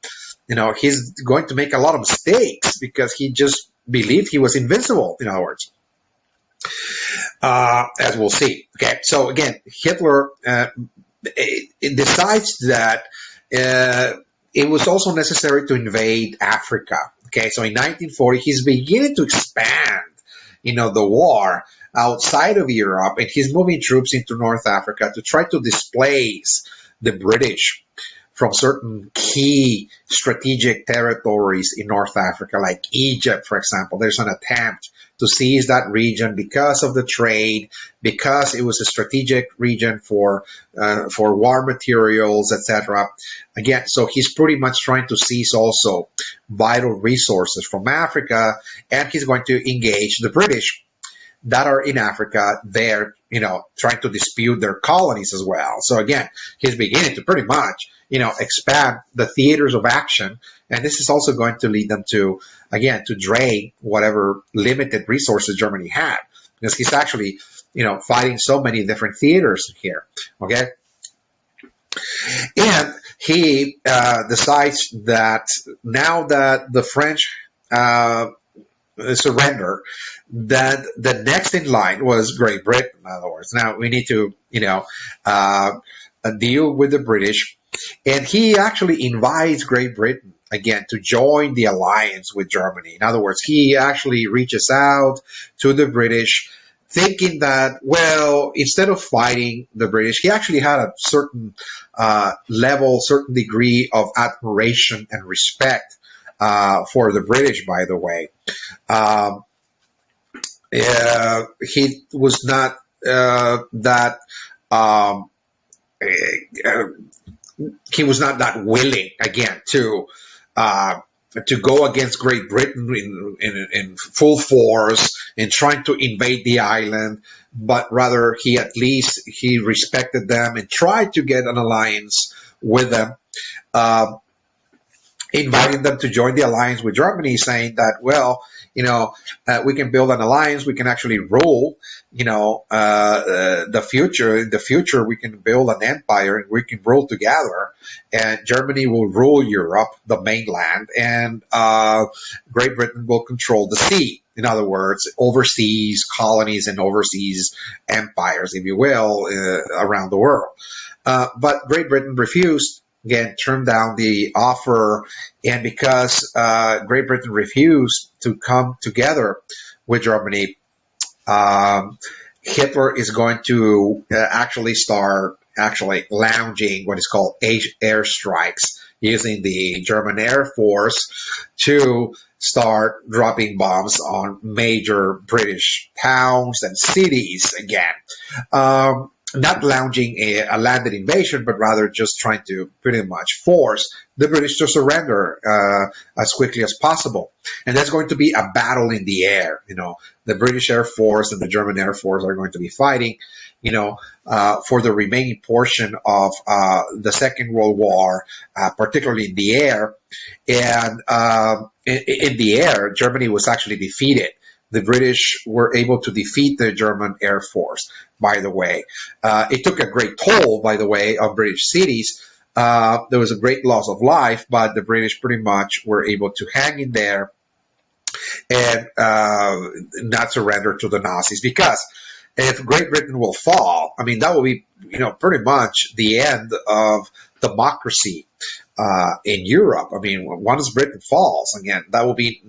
He's going to make a lot of mistakes because he just believed he was invincible, in other words. As we'll see. Okay, so again, Hitler decides that it was also necessary to invade Africa. Okay, so in 1940, he's beginning to expand, the war outside of Europe, and he's moving troops into North Africa to try to displace the British from certain key strategic territories in North Africa, like Egypt, for example. There's an attempt to seize that region because of the trade, because it was a strategic region for war materials, etc. Again, so he's pretty much trying to seize also vital resources from Africa, and he's going to engage the British that are in Africa there, trying to dispute their colonies as well. So again, he's beginning to pretty much, expand the theaters of action. And this is also going to lead them to, again, to drain whatever limited resources Germany had, because he's actually, fighting so many different theaters here. Okay. And he decides that now that the French surrender, that the next in line was Great Britain, in other words. Now we need to, deal with the British. And he actually invites Great Britain again to join the alliance with Germany. In other words, he actually reaches out to the British, thinking that, well, instead of fighting the British, he actually had a certain level, certain degree of admiration and respect for the British, by the way. He was not that he was not that willing again to go against Great Britain in full force in trying to invade the island, but rather he respected them and tried to get an alliance with them, inviting them to join the alliance with Germany, saying that, well, We can build an alliance. We can actually rule, the future. In the future, we can build an empire and we can rule together. And Germany will rule Europe, the mainland, and Great Britain will control the sea. In other words, overseas colonies and overseas empires, if you will, around the world. But Great Britain refused, again, turned down the offer. And because Great Britain refused to come together with Germany, Hitler is going to actually start lounging what is called airstrikes using the German Air Force to start dropping bombs on major British towns and cities again. Not lounging a landed invasion, but rather just trying to pretty much force the British to surrender as quickly as possible. And that's going to be a battle in the air. The British Air Force and the German Air Force are going to be fighting, for the remaining portion of the Second World War, particularly in the air. And in the air, Germany was actually defeated. The British were able to defeat the German Air Force, by the way. It took a great toll, by the way, of British cities. There was a great loss of life, but the British pretty much were able to hang in there and not surrender to the Nazis. Because if Great Britain will fall, that will be, pretty much the end of democracy in Europe. Once Britain falls, again, that will be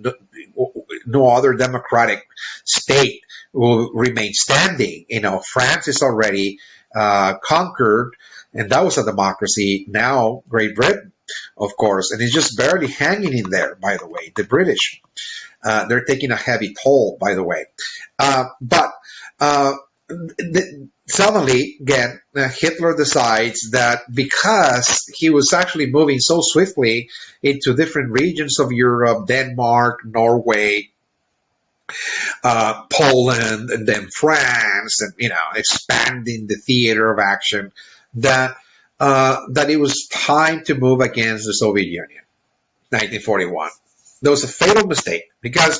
no other democratic state will remain standing. France is already conquered, and that was a democracy. Now Great Britain, of course, and it's just barely hanging in there, by the way. The British, they're taking a heavy toll, by the way. Suddenly, again, Hitler decides that because he was actually moving so swiftly into different regions of Europe, Denmark, Norway, Poland, and then France, and expanding the theater of action, that it was time to move against the Soviet Union. 1941. That was a fatal mistake because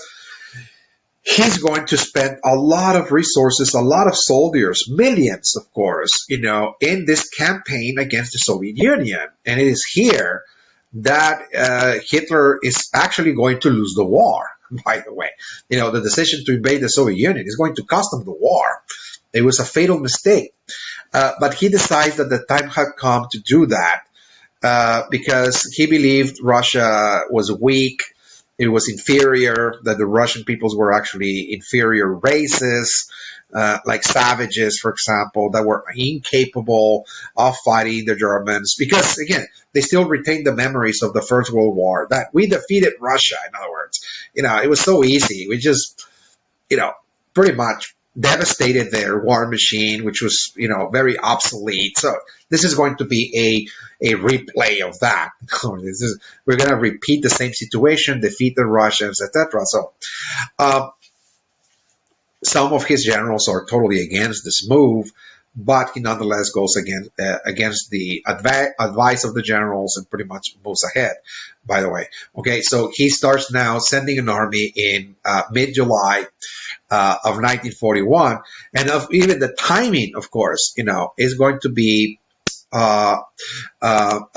he's going to spend a lot of resources, a lot of soldiers, millions, of course, in this campaign against the Soviet Union. And it is here that Hitler is actually going to lose the war, by the way. The decision to invade the Soviet Union is going to cost him the war. It was a fatal mistake. But he decides that the time had come to do that because he believed Russia was weak. It was inferior, that the Russian peoples were actually inferior races, like savages, for example, that were incapable of fighting the Germans. Because, again, they still retained the memories of the First World War, that we defeated Russia, in other words. It was so easy. We just, pretty much devastated their war machine, which was, very obsolete. So this is going to be a replay of that. We're going to repeat the same situation, defeat the Russians, etc. So some of his generals are totally against this move, but he nonetheless goes against the advice of the generals and pretty much moves ahead, by the way. Okay, so he starts now sending an army in mid-July of 1941, and of even the timing, of course, is going to be a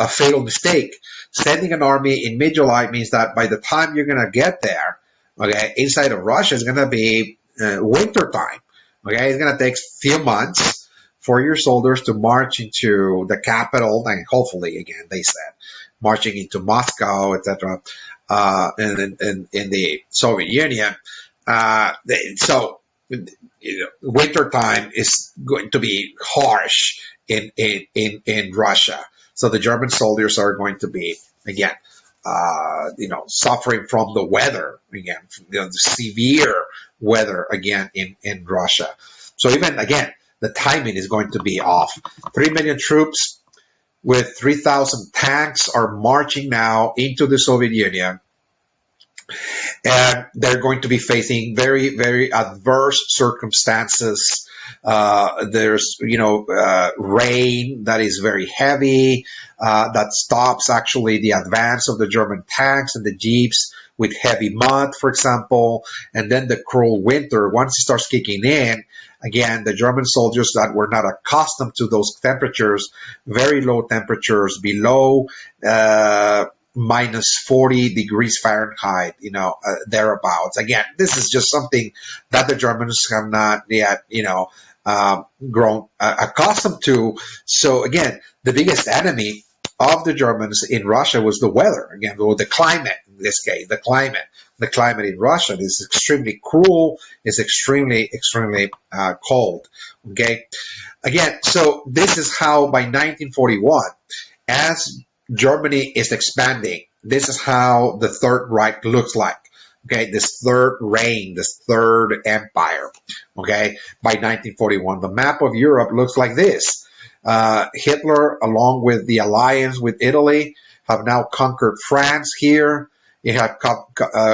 fatal mistake. Sending an army in mid-July means that by the time you're going to get there, okay, inside of Russia is going to be winter time. Okay, it's going to take a few months for your soldiers to march into the capital, and hopefully, again, they said, marching into Moscow, etc., in the Soviet Union. So winter time is going to be harsh in Russia. So the German soldiers are going to be, again, suffering from the weather, again, the severe weather, again, in Russia. So even, again, the timing is going to be off. 3 million troops with 3,000 tanks are marching now into the Soviet Union. And they're going to be facing very, very adverse circumstances. There's, rain that is very heavy, that stops actually the advance of the German tanks and the jeeps with heavy mud, for example, and then the cruel winter. Once it starts kicking in, again, the German soldiers that were not accustomed to those temperatures, very low temperatures, below minus 40 degrees Fahrenheit, thereabouts. Again, this is just something that the Germans have not yet, grown accustomed to. So again, the biggest enemy of the Germans in Russia was the weather. Again, or the climate in this case, the climate. The climate in Russia is extremely cruel, is extremely, extremely cold. Okay. Again, so this is how by 1941, as Germany is expanding, this is how the Third Reich looks like. Okay, this third reign, this third empire. Okay, by 1941, the map of Europe looks like this. Hitler, along with the alliance with Italy, have now conquered France here. It had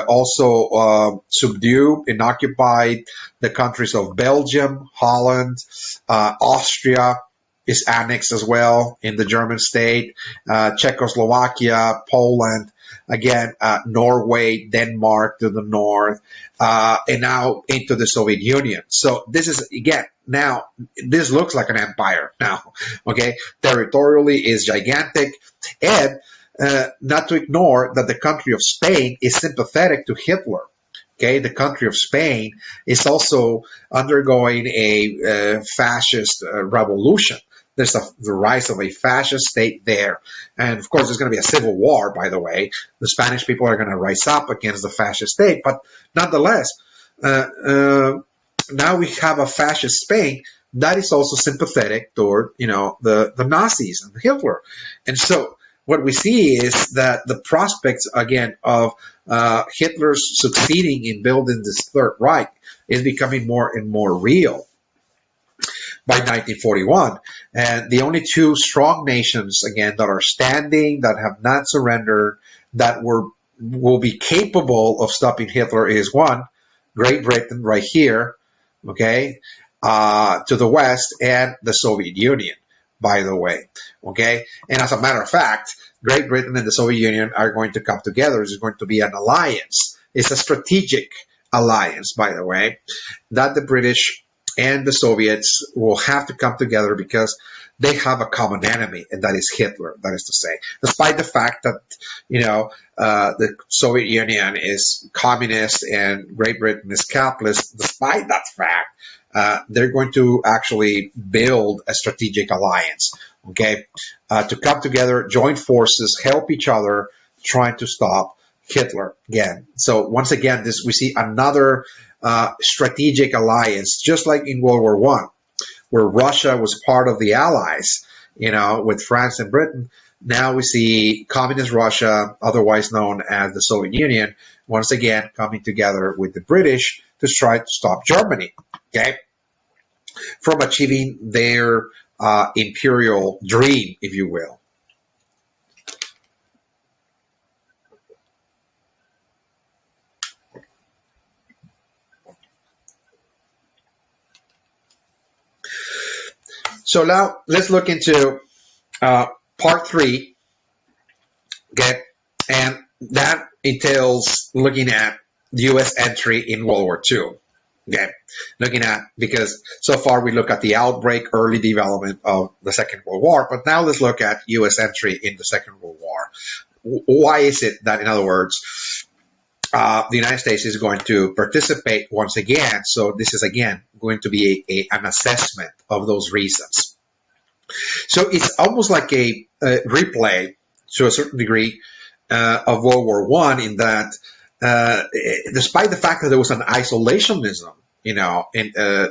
also subdued and occupied the countries of Belgium, Holland, Austria is annexed as well in the German state, Czechoslovakia, Poland, again, Norway, Denmark to the north, and now into the Soviet Union. So this is, again, now, this looks like an empire now, okay? Territorially is gigantic, and not to ignore that the country of Spain is sympathetic to Hitler. Okay, the country of Spain is also undergoing a fascist revolution. There's the rise of a fascist state there. And of course, there's going to be a civil war, by the way. The Spanish people are going to rise up against the fascist state. But nonetheless, now we have a fascist Spain that is also sympathetic toward, the Nazis and Hitler. And so what we see is that the prospects, again, of Hitler's succeeding in building this Third Reich is becoming more and more real by 1941. And the only two strong nations, again, that are standing, that have not surrendered, that will be capable of stopping Hitler is one, Great Britain right here, okay, to the west, and the Soviet Union, by the way, okay? And as a matter of fact, Great Britain and the Soviet Union are going to come together. It's going to be an alliance. It's a strategic alliance, by the way, that the British and the Soviets will have to come together because they have a common enemy, and that is Hitler, that is to say. Despite the fact that, the Soviet Union is communist and Great Britain is capitalist, despite that fact, they're going to actually build a strategic alliance, okay, to come together, join forces, help each other, trying to stop Hitler again. So once again, we see another strategic alliance, just like in World War I, where Russia was part of the Allies, with France and Britain. Now we see communist Russia, otherwise known as the Soviet Union, once again coming together with the British to try to stop Germany, okay, from achieving their imperial dream, if you will. So now let's look into part 3, okay, and that entails looking at U.S. entry in World War II. Okay, because so far we look at the outbreak, early development of the Second World War, but now let's look at U.S. entry in the Second World War. Why is it that, in other words, the United States is going to participate once again? So this is, again, going to be an assessment of those reasons. So it's almost like a replay, to a certain degree, of World War I, in that despite the fact that there was an isolationism, in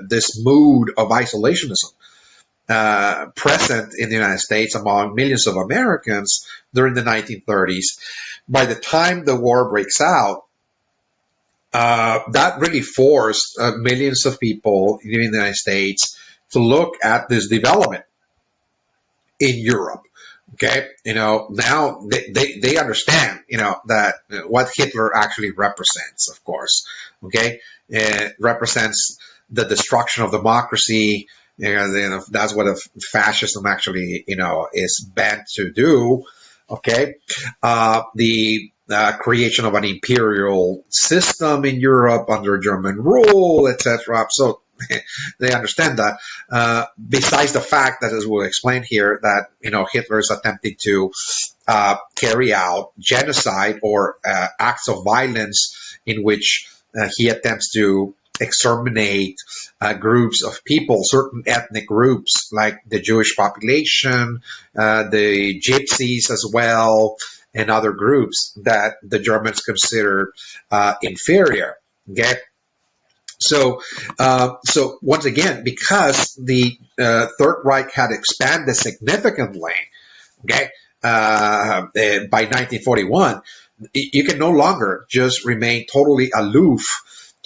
this mood of isolationism present in the United States among millions of Americans during the 1930s, by the time the war breaks out, that really forced millions of people in the United States to look at this development in Europe. Okay, now they understand, that what Hitler actually represents, of course. Okay, it represents the destruction of democracy. That's what fascism actually, is bent to do. Okay, the creation of an imperial system in Europe under German rule, etc. So they understand that. Besides the fact that, as we'll explain here, that Hitler is attempting to carry out genocide or acts of violence in which he attempts to exterminate groups of people, certain ethnic groups like the Jewish population, the Gypsies as well, and other groups that the Germans consider inferior. Okay. So once again, because the Third Reich had expanded significantly, okay, by 1941, you can no longer just remain totally aloof,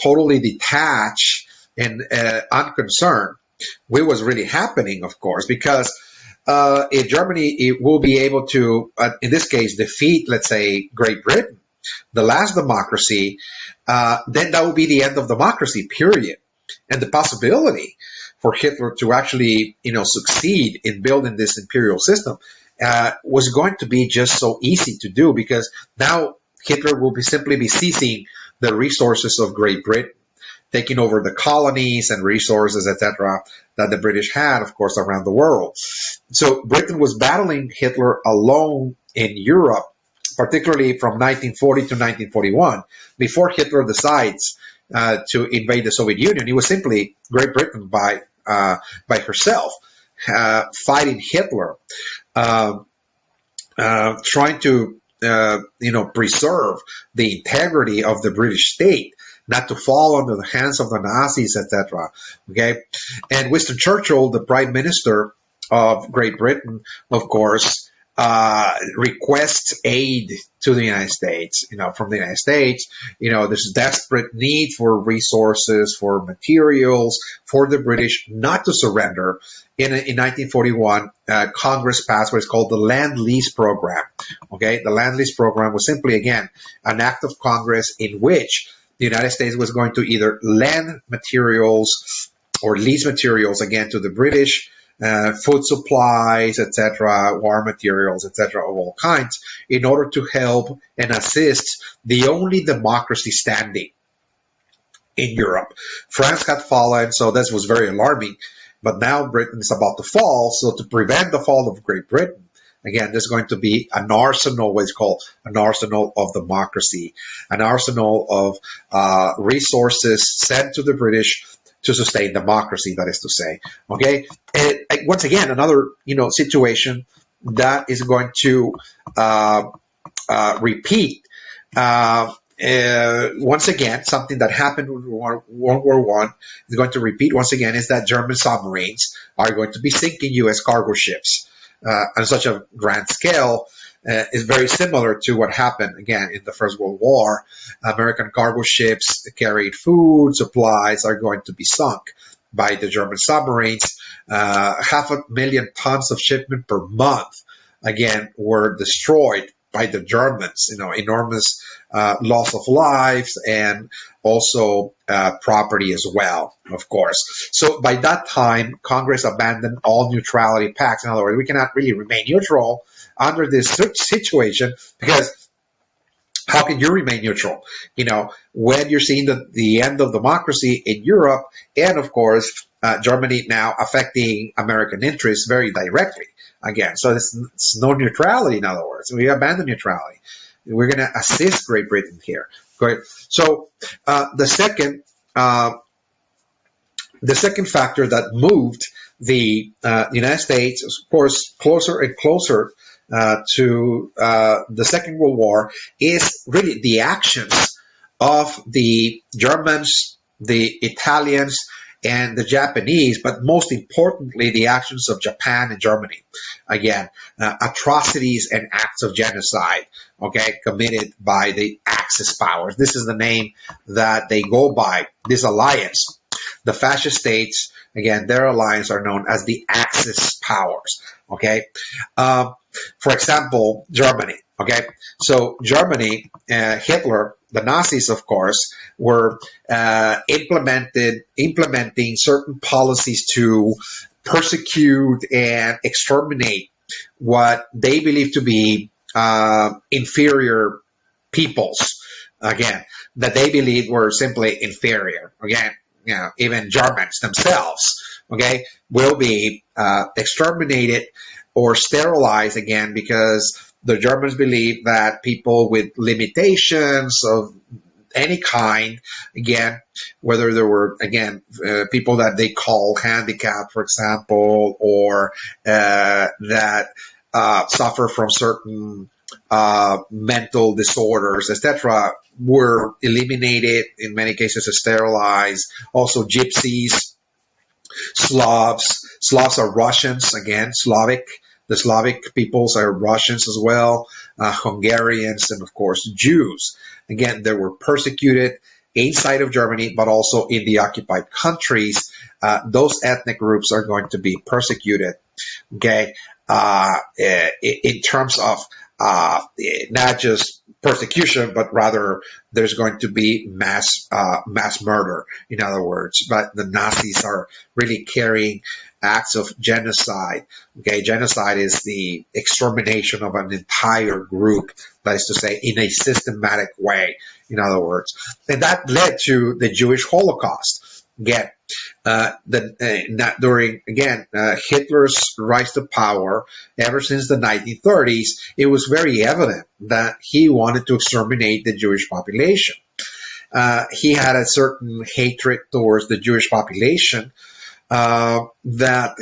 totally detached, and unconcerned with what's really happening, of course, because if Germany will be able to, in this case, defeat, let's say, Great Britain, the last democracy, then that will be the end of democracy, period. And the possibility for Hitler to actually, succeed in building this imperial system was going to be just so easy to do, because now Hitler will simply be seizing the resources of Great Britain, taking over the colonies and resources, etc., that the British had, of course, around the world. So Britain was battling Hitler alone in Europe, particularly from 1940 to 1941. Before Hitler decides to invade the Soviet Union, it was simply Great Britain by herself fighting Hitler, trying to preserve the integrity of the British state, not to fall into the hands of the Nazis, etc. Okay, and Winston Churchill, the Prime Minister of Great Britain, of course, requests aid to the United States. From the United States, there's desperate need for resources, for materials, for the British not to surrender. In 1941, Congress passed what is called the Land-Lease Program. Okay, the Land-Lease Program was simply, again, an act of Congress in which the United States was going to either lend materials or lease materials, again, to the British, food supplies, etc., war materials, etc., of all kinds, in order to help and assist the only democracy standing in Europe. France had fallen, so this was very alarming. But now Britain is about to fall, so to prevent the fall of Great Britain, again, there's going to be an arsenal, what is called an arsenal of democracy, an arsenal of resources sent to the British to sustain democracy, that is to say. Okay, and once again, another situation that is going to repeat. Once again, something that happened with World War I is going to repeat once again, is that German submarines are going to be sinking U.S. cargo ships on such a grand scale. Is very similar to what happened, again, in the First World War. American cargo ships that carried food, supplies, are going to be sunk by the German submarines. 500,000 tons of shipment per month, again, were destroyed by the Germans. Enormous loss of lives and also property as well, of course. So by that time, Congress abandoned all neutrality pacts. In other words, we cannot really remain neutral under this situation, because how can you remain neutral? When you're seeing the end of democracy in Europe, and of course, Germany now affecting American interests very directly. Again, so it's no neutrality. In other words, we abandon neutrality. We're going to assist Great Britain here. Great. So the second factor that moved the United States, of course, closer and closer to the Second World War, is really the actions of the Germans, the Italians, and the Japanese, but most importantly, the actions of Japan and Germany. Again, atrocities and acts of genocide, okay, committed by the Axis powers. This is the name that they go by, this alliance. The fascist states, again, their alliance are known as the Axis powers, okay? For example, Germany, okay? So Germany, Hitler, the Nazis, of course, were implementing certain policies to persecute and exterminate what they believed to be inferior peoples, again, that they believed were simply inferior. Again, even Germans themselves, okay, will be exterminated or sterilized again, because the Germans believe that people with limitations of any kind, again, whether there were, again, people that they call handicapped, for example, or that suffer from certain mental disorders, etc., were eliminated, in many cases sterilized. Also gypsies, Slavs are Russians, again, Slavic. The Slavic peoples are Russians as well, Hungarians, and of course Jews. Again, they were persecuted inside of Germany, but also in the occupied countries. Those ethnic groups are going to be persecuted. Okay, in terms of not just persecution, but rather there's going to be mass murder. In other words, but the Nazis are really carrying acts of genocide. Okay, genocide is the extermination of an entire group. That is to say, in a systematic way. In other words, and that led to the Jewish Holocaust. Again, during Hitler's rise to power, ever since the 1930s, it was very evident that he wanted to exterminate the Jewish population. He had a certain hatred towards the Jewish population, that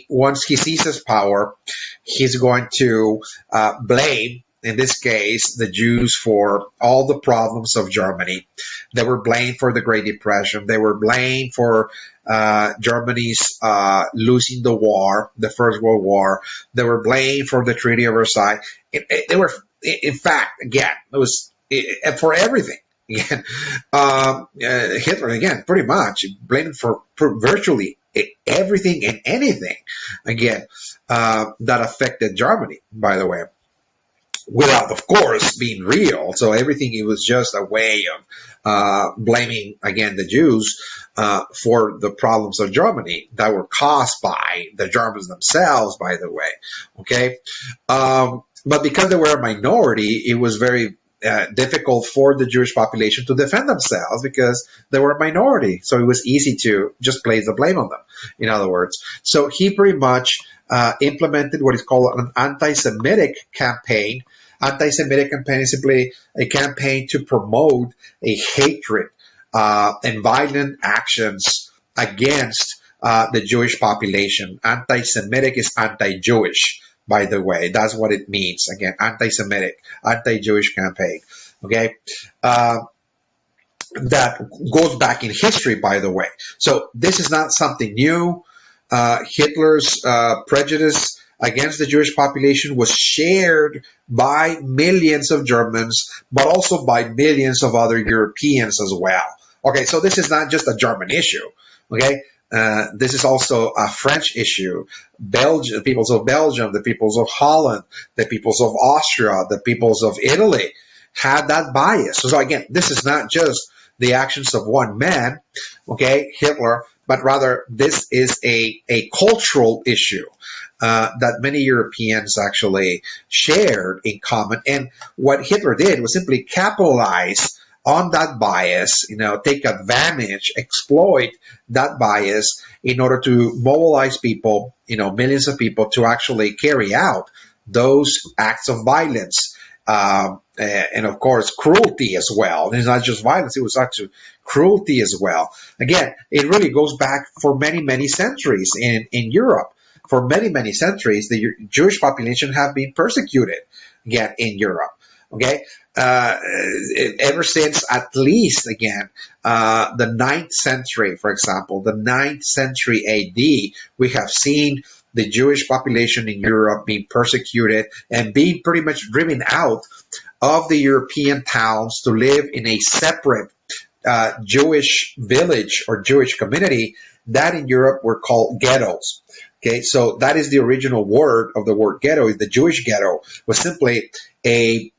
once he seizes power, he's going to blame, in this case, the Jews for all the problems of Germany. They were blamed for the Great Depression. They were blamed for Germany's losing the war, the First World War. They were blamed for the Treaty of Versailles. They were, in fact, again, it was for everything. Again, Hitler, again, pretty much blamed for virtually everything and anything, again, that affected Germany, by the way, without, of course, being real. So everything, it was just a way of blaming, again, the Jews for the problems of Germany that were caused by the Germans themselves, by the way. Okay, but because they were a minority, it was very difficult for the Jewish population to defend themselves because they were a minority. So it was easy to just place the blame on them, in other words. So he pretty much implemented what is called an anti-Semitic campaign. Anti-Semitic campaign is simply a campaign to promote a hatred and violent actions against the Jewish population. Anti-Semitic is anti-Jewish, by the way. That's what it means. Again, anti-Semitic, anti-Jewish campaign. Okay? That goes back in history, by the way. So this is not something new. Hitler's prejudice against the Jewish population was shared by millions of Germans, but also by millions of other Europeans as well. Okay, so this is not just a German issue. Okay, this is also a French issue. The peoples of Belgium, the peoples of Holland, the peoples of Austria, the peoples of Italy had that bias. So again, this is not just the actions of one man, okay, Hitler, but rather this is a cultural issue that many Europeans actually shared in common. And what Hitler did was simply capitalize on that bias, take advantage, exploit that bias in order to mobilize people, millions of people, to actually carry out those acts of violence. And of course, cruelty as well. It's not just violence, it was actually cruelty as well. Again, it really goes back for many, many centuries in Europe. For many, many centuries, the Jewish population have been persecuted, again, in Europe. Okay? Ever since at least, again, the 9th century, for example, the 9th century AD, we have seen the Jewish population in Europe being persecuted and being pretty much driven out of the European towns to live in a separate Jewish village or Jewish community that in Europe were called ghettos. Okay, so that is the original word of the word ghetto. The Jewish ghetto was simply a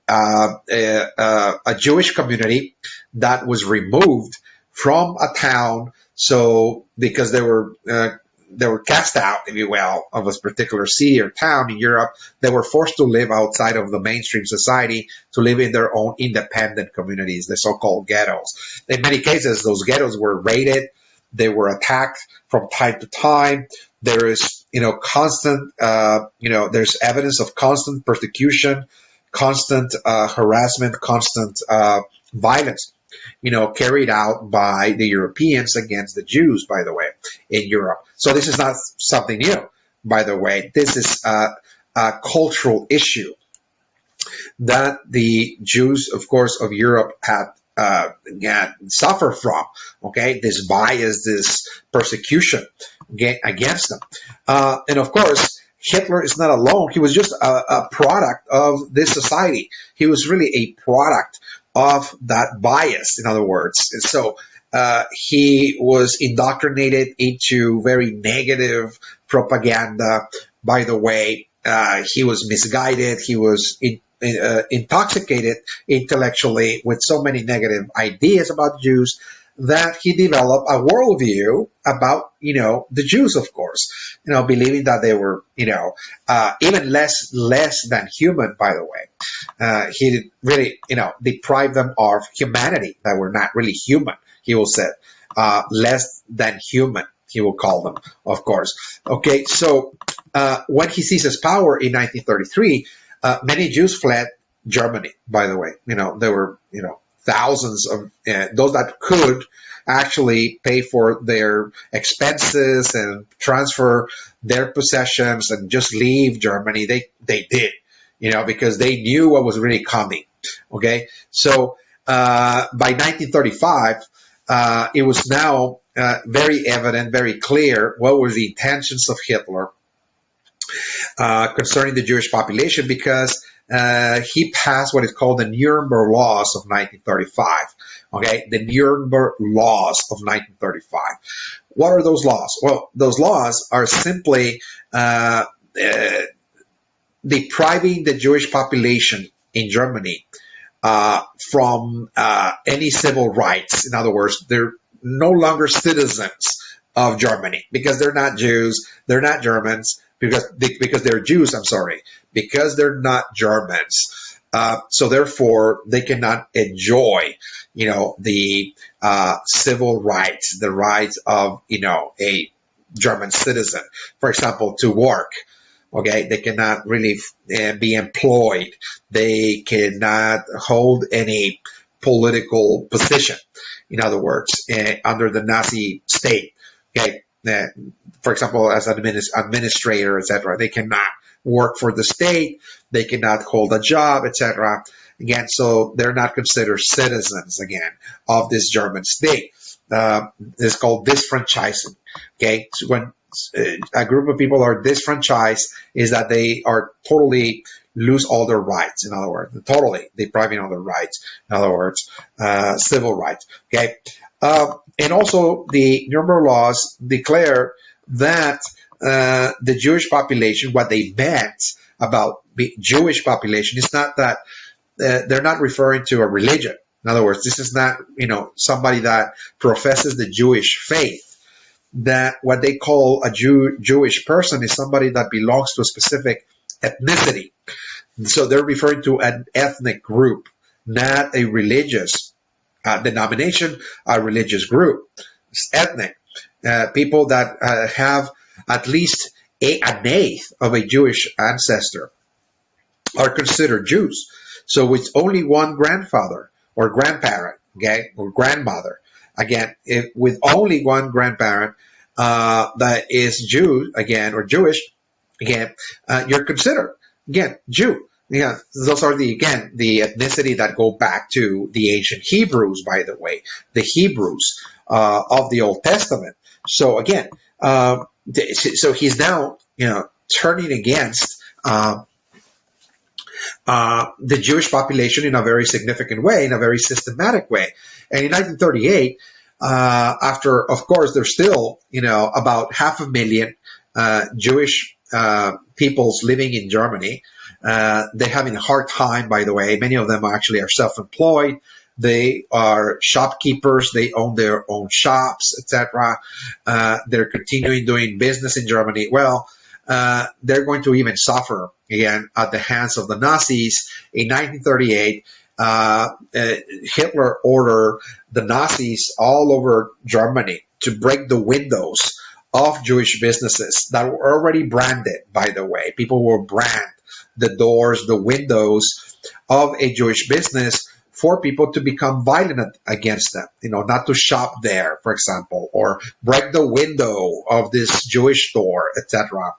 Jewish community that was removed from a town. So because they were they were cast out, if you will, of a particular city or town in Europe. They were forced to live outside of the mainstream society, to live in their own independent communities, the so-called ghettos. In many cases, those ghettos were raided. They were attacked from time to time. There is, constant, there's evidence of constant persecution, constant harassment, constant violence, carried out by the Europeans against the Jews, by the way, in Europe. So this is not something new, by the way. This is a cultural issue that the Jews, of course, of Europe had suffer from. Okay, this bias, this persecution against them, and of course, Hitler is not alone. He was just a product of this society. He was really a product of that bias, in other words. And so he was indoctrinated into very negative propaganda. By the way, he was misguided. He was intoxicated intellectually with so many negative ideas about Jews that he developed a worldview about, the Jews, of course, believing that they were, even less than human, by the way. He really, deprived them of humanity, that were not really human, he will say. Less than human, he will call them, of course. Okay, so when he seizes power in 1933, many Jews fled Germany, by the way. There were, thousands of those that could actually pay for their expenses and transfer their possessions and just leave Germany. They did, because they knew what was really coming. Okay, so by 1935, it was now very evident, very clear what were the intentions of Hitler concerning the Jewish population, because he passed what is called the Nuremberg Laws of 1935. Okay, the Nuremberg Laws of 1935. What are those laws? Well, those laws are simply depriving the Jewish population in Germany from any civil rights. In other words, they're no longer citizens of Germany because they're not Jews, they're not Germans, because they're Jews, I'm sorry, because they're not Germans. So therefore, they cannot enjoy, the civil rights, the rights of, a German citizen. For example, to work. Okay, they cannot really be employed. They cannot hold any political position. In other words, under the Nazi state. Okay, for example, as an administrator, etc., they cannot work for the state. They cannot hold a job, etc. Again, so they're not considered citizens again of this German state. It's called disfranchisement. Okay, so when a group of people are disfranchised, is that they are totally lose all their rights. In other words, totally depriving all their rights. In other words, civil rights. Okay, and also the Nuremberg laws declare that the Jewish population, what they meant about the Jewish population, is not that they're not referring to a religion. In other words, this is not somebody that professes the Jewish faith. That what they call a Jewish person is somebody that belongs to a specific ethnicity. So they're referring to an ethnic group, not a religious denomination, a religious group. It's ethnic. People that have at least an eighth of a Jewish ancestor are considered Jews. So with only one grandfather or grandparent, okay, or grandmother, again, with only one grandparent that is Jew, again, or Jewish, again, you're considered, again, Jew. Yeah, those are the ethnicity that go back to the ancient Hebrews, by the way, the Hebrews of the Old Testament. So again, so he's now, turning against the Jewish population in a very significant way, in a very systematic way. And in 1938, after, of course, there's still, about 500,000 Jewish peoples living in Germany. They're having a hard time, by the way. Many of them actually are self-employed. They are shopkeepers. They own their own shops, etc. They're continuing doing business in Germany. Well, they're going to even suffer again at the hands of the Nazis. In 1938, Hitler ordered the Nazis all over Germany to break the windows of Jewish businesses that were already branded, by the way. People will brand the doors, the windows of a Jewish business for people to become violent against them, not to shop there, for example, or break the window of this Jewish store, etc.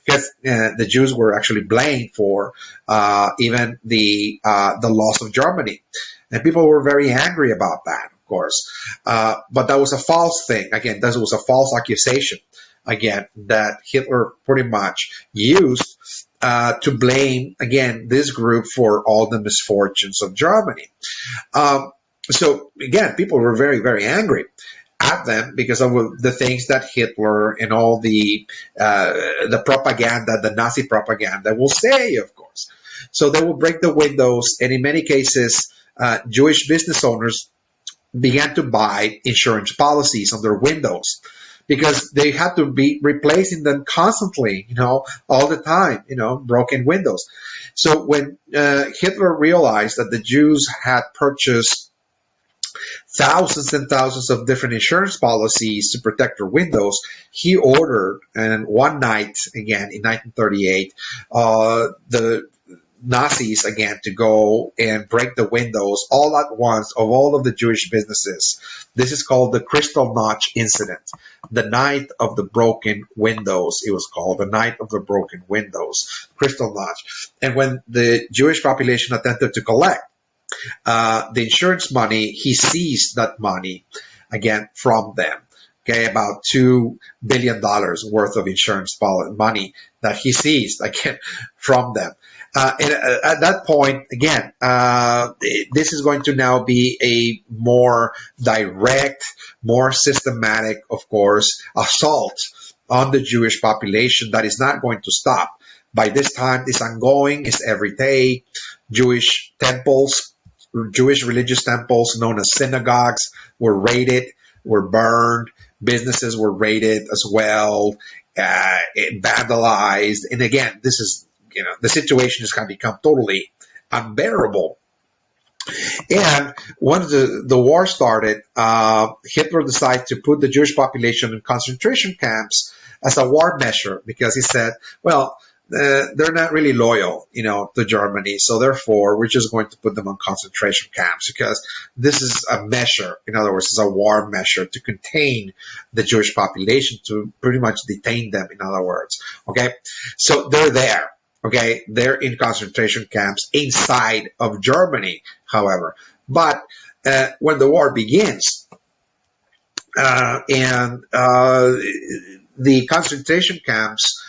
Because the Jews were actually blamed for even the loss of Germany. And people were very angry about that, of course. But that was a false thing. Again, that was a false accusation, again, that Hitler pretty much used to blame, again, this group for all the misfortunes of Germany. So, again, people were very, very angry at them because of the things that Hitler and all the propaganda, the Nazi propaganda will say, of course. So they will break the windows, and in many cases, Jewish business owners began to buy insurance policies on their windows because they had to be replacing them constantly, all the time, broken windows. So when Hitler realized that the Jews had purchased thousands and thousands of different insurance policies to protect their windows, he ordered, and one night, again, in 1938, the Nazis again to go and break the windows all at once of all of the Jewish businesses. This is called the Crystal Notch Incident, the night of the broken windows. It was called the night of the broken windows, Crystal Notch. And when the Jewish population attempted to collect the insurance money, he seized that money again from them. Okay, about $2 billion worth of insurance money that he seized again from them. And at that point, again, this is going to now be a more direct, more systematic, of course, assault on the Jewish population that is not going to stop. By this time, it's ongoing, it's every day. Jewish temples, Jewish religious temples known as synagogues were raided, were burned. Businesses were raided as well, vandalized. And again, this is, the situation has become totally unbearable. And when the war started, Hitler decided to put the Jewish population in concentration camps as a war measure because he said, well, they're not really loyal, to Germany. So therefore, we're just going to put them on concentration camps because this is a measure. In other words, it's a war measure to contain the Jewish population, to pretty much detain them, in other words. Okay. So they're there. Okay. They're in concentration camps inside of Germany, however. But when the war begins, and the concentration camps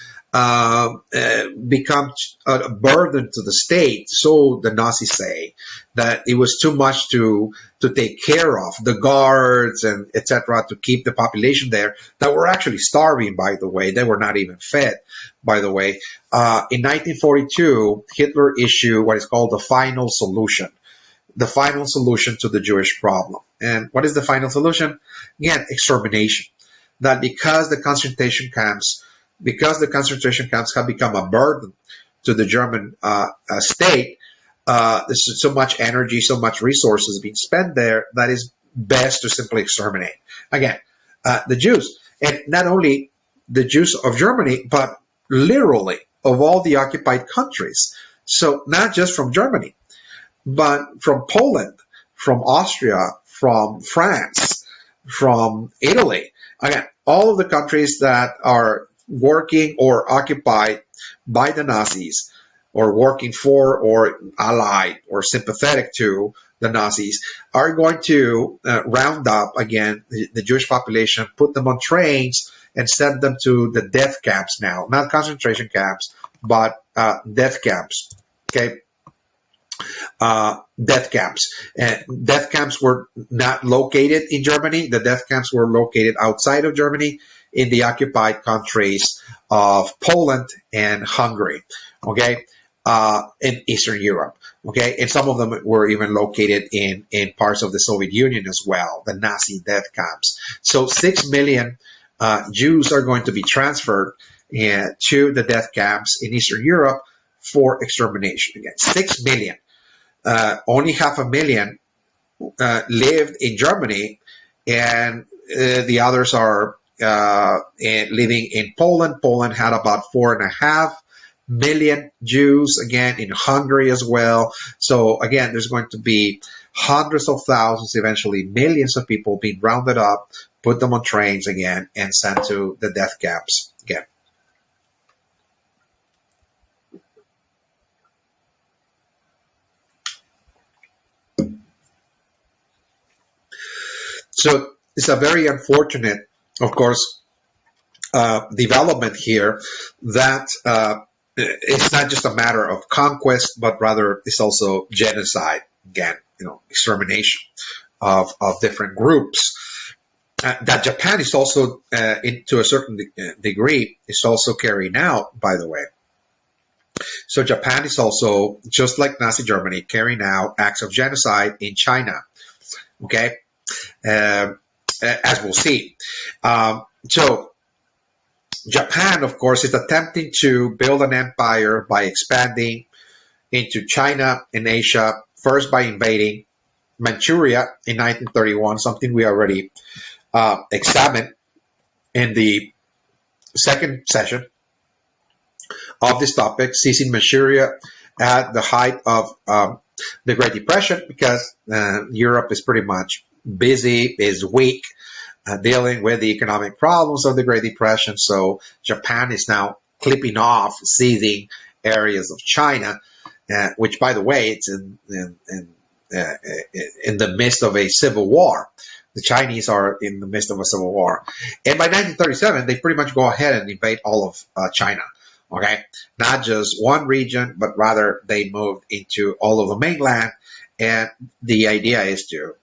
become a burden to the state, so the Nazis say, that it was too much to take care of, the guards and etc., to keep the population there that were actually starving, by the way. They were not even fed, by the way. In 1942, Hitler issued what is called the final solution. The final solution to the Jewish problem. And what is the final solution? Again, extermination. That because the concentration camps have become a burden to the German state, there's so much energy, so much resources being spent there that is best to simply exterminate. Again, the Jews, and not only the Jews of Germany, but literally of all the occupied countries. So not just from Germany, but from Poland, from Austria, from France, from Italy. Again, all of the countries that are working or occupied by the Nazis, or working for or allied or sympathetic to the Nazis, are going to round up, again, the Jewish population, put them on trains, and send them to the death camps now. Not concentration camps, but death camps. Okay? Death camps. Death camps were not located in Germany. The death camps were located outside of Germany in the occupied countries of Poland and Hungary. Okay. in Eastern Europe. Okay, and some of them were even located in parts of the Soviet Union as well, the Nazi death camps. So 6 million Jews are going to be transferred to the death camps in Eastern Europe for extermination. Again, 6 million. Only 500,000 lived in Germany, and the others are living in Poland. Poland had about 4.5 million Jews, again, in Hungary as well. So again, there's going to be hundreds of thousands, eventually millions of people being rounded up, put them on trains again, and sent to the death camps again. So it's a very unfortunate, of course, development here that it's not just a matter of conquest, but rather it's also genocide. Again, extermination of different groups. That Japan is also, to a certain degree, is also carrying out, by the way. So Japan is also, just like Nazi Germany, carrying out acts of genocide in China. Okay, as we'll see. So Japan, of course, is attempting to build an empire by expanding into China and Asia, first by invading Manchuria in 1931, something we already examined in the second session of this topic, seizing Manchuria at the height of the Great Depression, because Europe is pretty much busy, is weak, dealing with the economic problems of the Great Depression. So Japan is now clipping off, seizing areas of China, which, by the way, it's in the midst of a civil war. The Chinese are in the midst of a civil war. And by 1937, they pretty much go ahead and invade all of China. Okay, not just one region, but rather they moved into all of the mainland. And the idea is to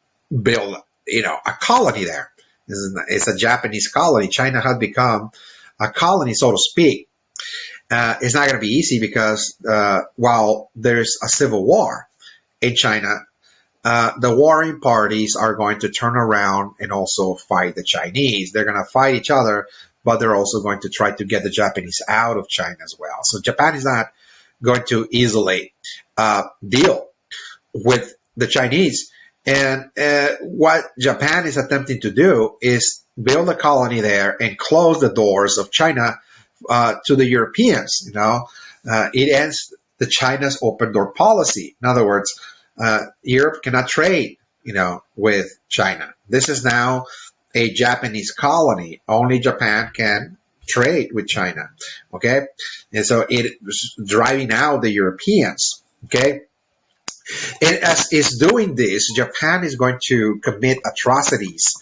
build, a colony there. It's a Japanese colony. China had become a colony, so to speak. It's not going to be easy because while there's a civil war in China, the warring parties are going to turn around and also fight the Chinese. They're going to fight each other, but they're also going to try to get the Japanese out of China as well. So Japan is not going to easily deal with the Chinese. And what Japan is attempting to do is build a colony there and close the doors of China to the Europeans. It ends the China's open door policy. In other words, Europe cannot trade, with China. This is now a Japanese colony. Only Japan can trade with China. Okay, and so it's driving out the Europeans. Okay. And as is doing this, Japan is going to commit atrocities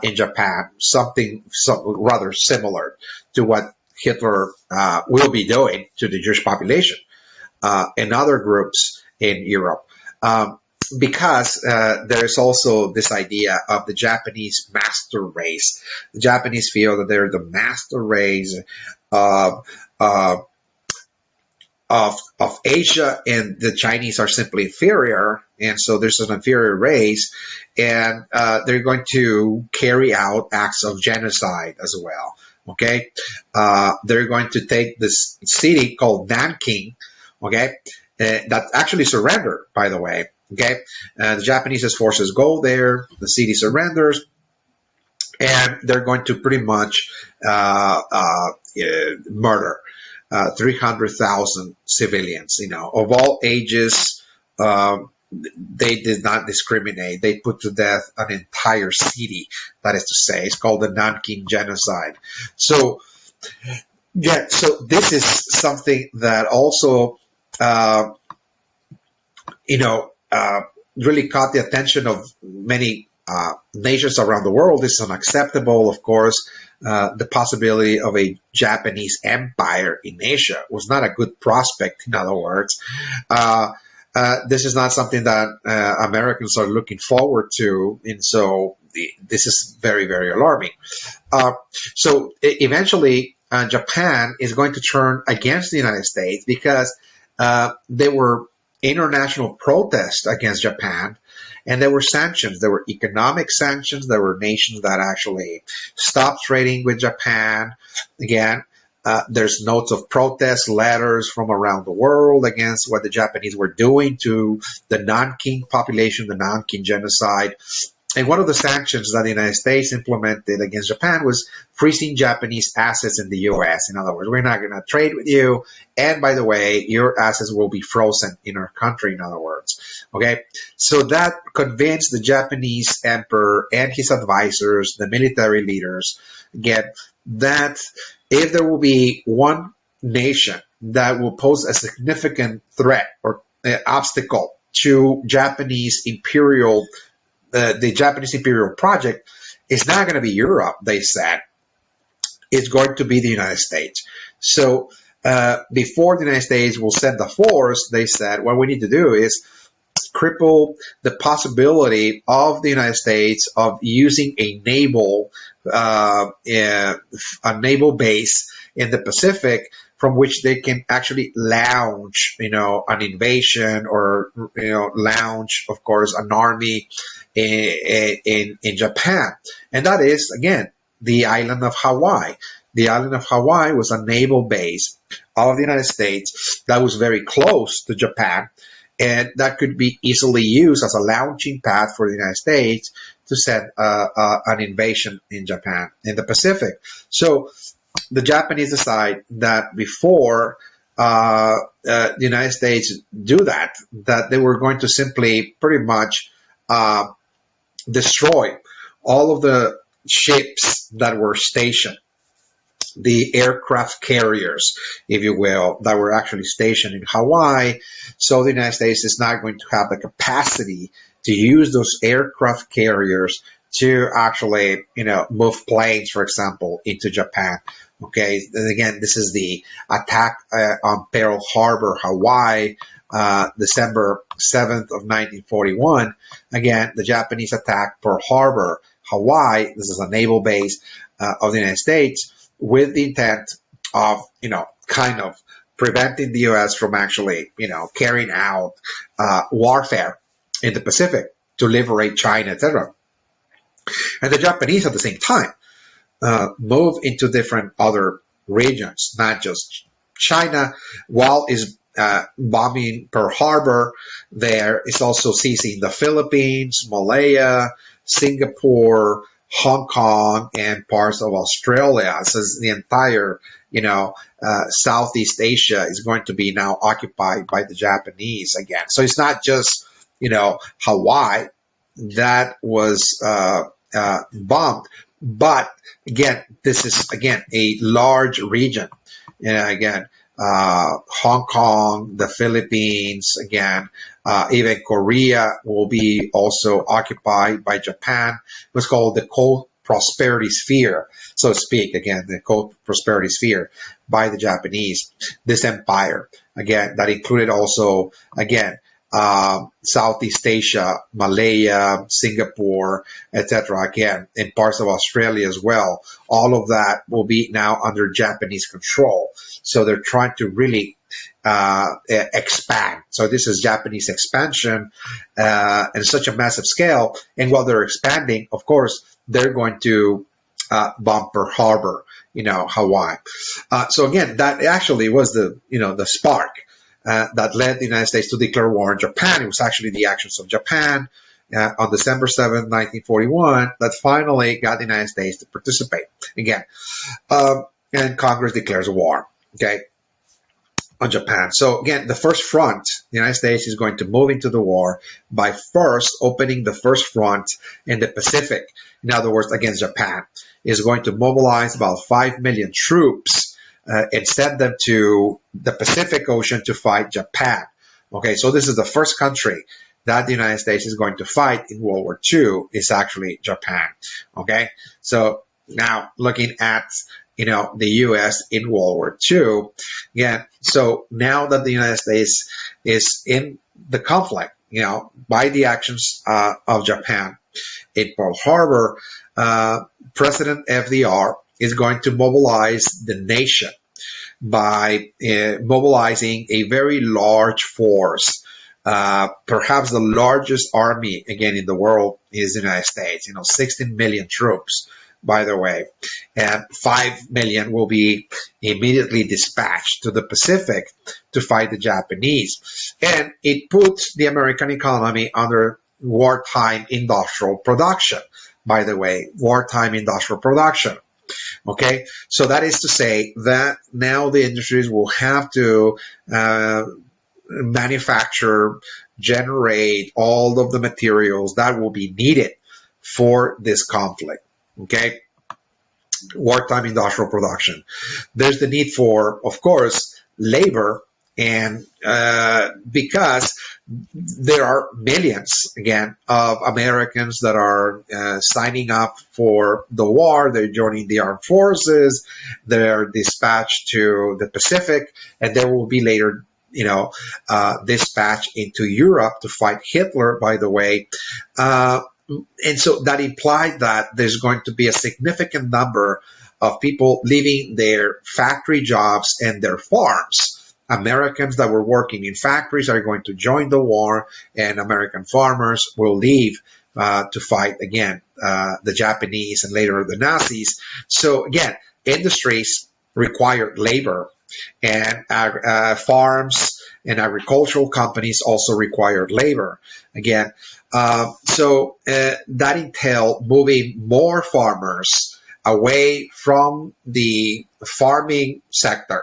in Japan, something rather similar to what Hitler will be doing to the Jewish population and other groups in Europe. Because there's also this idea of the Japanese master race. The Japanese feel that they're the master race of Asia, and the Chinese are simply inferior, and so there's an inferior race, and they're going to carry out acts of genocide as well. Okay, they're going to take this city called Nanking, okay, that actually surrendered, by the way. Okay, the Japanese forces go there, the city surrenders, and they're going to pretty much murder 300,000 civilians, of all ages. They did not discriminate. They put to death an entire city, that is to say. It's called the Nanking Genocide. So, yeah, so this is something that also, really caught the attention of many nations around the world. This is unacceptable, of course. The possibility of a Japanese empire in Asia was not a good prospect, in other words. This is not something that Americans are looking forward to, and so this is very, very alarming. So eventually, Japan is going to turn against the United States because there were international protests against Japan, and there were sanctions. There were economic sanctions. There were nations that actually stopped trading with Japan. Again, there's notes of protest letters from around the world against what the Japanese were doing to the non-king population, the non-king genocide. And one of the sanctions that the United States implemented against Japan was freezing Japanese assets in the U.S. In other words, we're not going to trade with you. And by the way, your assets will be frozen in our country, in other words. Okay? So that convinced the Japanese emperor and his advisors, the military leaders, again, that if there will be one nation that will pose a significant threat or obstacle to Japanese imperial the Japanese imperial project is not going to be Europe, they said. It's going to be the United States. So before the United States will send the force, they said what we need to do is cripple the possibility of the United States of using a naval base in the Pacific from which they can actually launch, an invasion or, launch, of course, an army in Japan. And that is, again, the island of Hawaii. The island of Hawaii was a naval base of the United States that was very close to Japan, and that could be easily used as a launching pad for the United States to send an invasion in Japan, in the Pacific. So the Japanese decide that before the United States do that they were going to simply pretty much destroy all of the ships that were stationed, the aircraft carriers, if you will, that were actually stationed in Hawaii. So the United States is not going to have the capacity to use those aircraft carriers to actually, move planes, for example, into Japan. Okay, and again, this is the attack on Pearl Harbor, Hawaii, December 7th of 1941. Again, the Japanese attacked Pearl Harbor, Hawaii. This is a naval base of the United States with the intent of, kind of preventing the U.S. from actually, carrying out warfare in the Pacific to liberate China, etc. And the Japanese at the same time move into different other regions, not just China. While is bombing Pearl Harbor, there is also seizing the Philippines, Malaya, Singapore, Hong Kong, and parts of Australia. So the entire, Southeast Asia is going to be now occupied by the Japanese again. So it's not just, Hawaii that was bombed, but again, this is again a large region. Again, Hong Kong, the Philippines, again, even Korea will be also occupied by Japan. It was called the Cold Prosperity Sphere, so to speak. Again, the Cold Prosperity Sphere by the Japanese. This empire, again, that included also, again, Southeast Asia, Malaya, Singapore, etc. Again, in parts of Australia as well. All of that will be now under Japanese control. So they're trying to really expand. So this is Japanese expansion in such a massive scale. And while they're expanding, of course, they're going to bomb Pearl Harbor, Hawaii. So again, that actually was the spark that led the United States to declare war on Japan. It was actually the actions of Japan on December 7th, 1941, that finally got the United States to participate again. And Congress declares war, okay, on Japan. So again, the first front, the United States is going to move into the war by first opening the first front in the Pacific. In other words, against Japan. Is going to mobilize about 5 million troops and send them to the Pacific Ocean to fight Japan. Okay, so this is the first country that the United States is going to fight in World War II is actually Japan. Okay, so now looking at the U.S. in World War II, again, so now that the United States is in the conflict, by the actions of Japan in Pearl Harbor, President FDR is going to mobilize the nation. by mobilizing a very large force. Perhaps the largest army, again, in the world is the United States, 16 million troops, by the way, and 5 million will be immediately dispatched to the Pacific to fight the Japanese. And it puts the American economy under wartime industrial production, by the way, wartime industrial production. Okay, so that is to say that now the industries will have to manufacture, generate all of the materials that will be needed for this conflict. Okay, wartime industrial production. There's the need for, of course, labor, and because there are millions, again, of Americans that are signing up for the war. They're joining the armed forces. They're dispatched to the Pacific, and they will be later, dispatched into Europe to fight Hitler, by the way. And so that implied that there's going to be a significant number of people leaving their factory jobs and their farms. Americans that were working in factories are going to join the war, and American farmers will leave to fight, again, the Japanese and later the Nazis. So, again, industries require labor, and farms and agricultural companies also require labor. Again, so that entailed moving more farmers away from the farming sector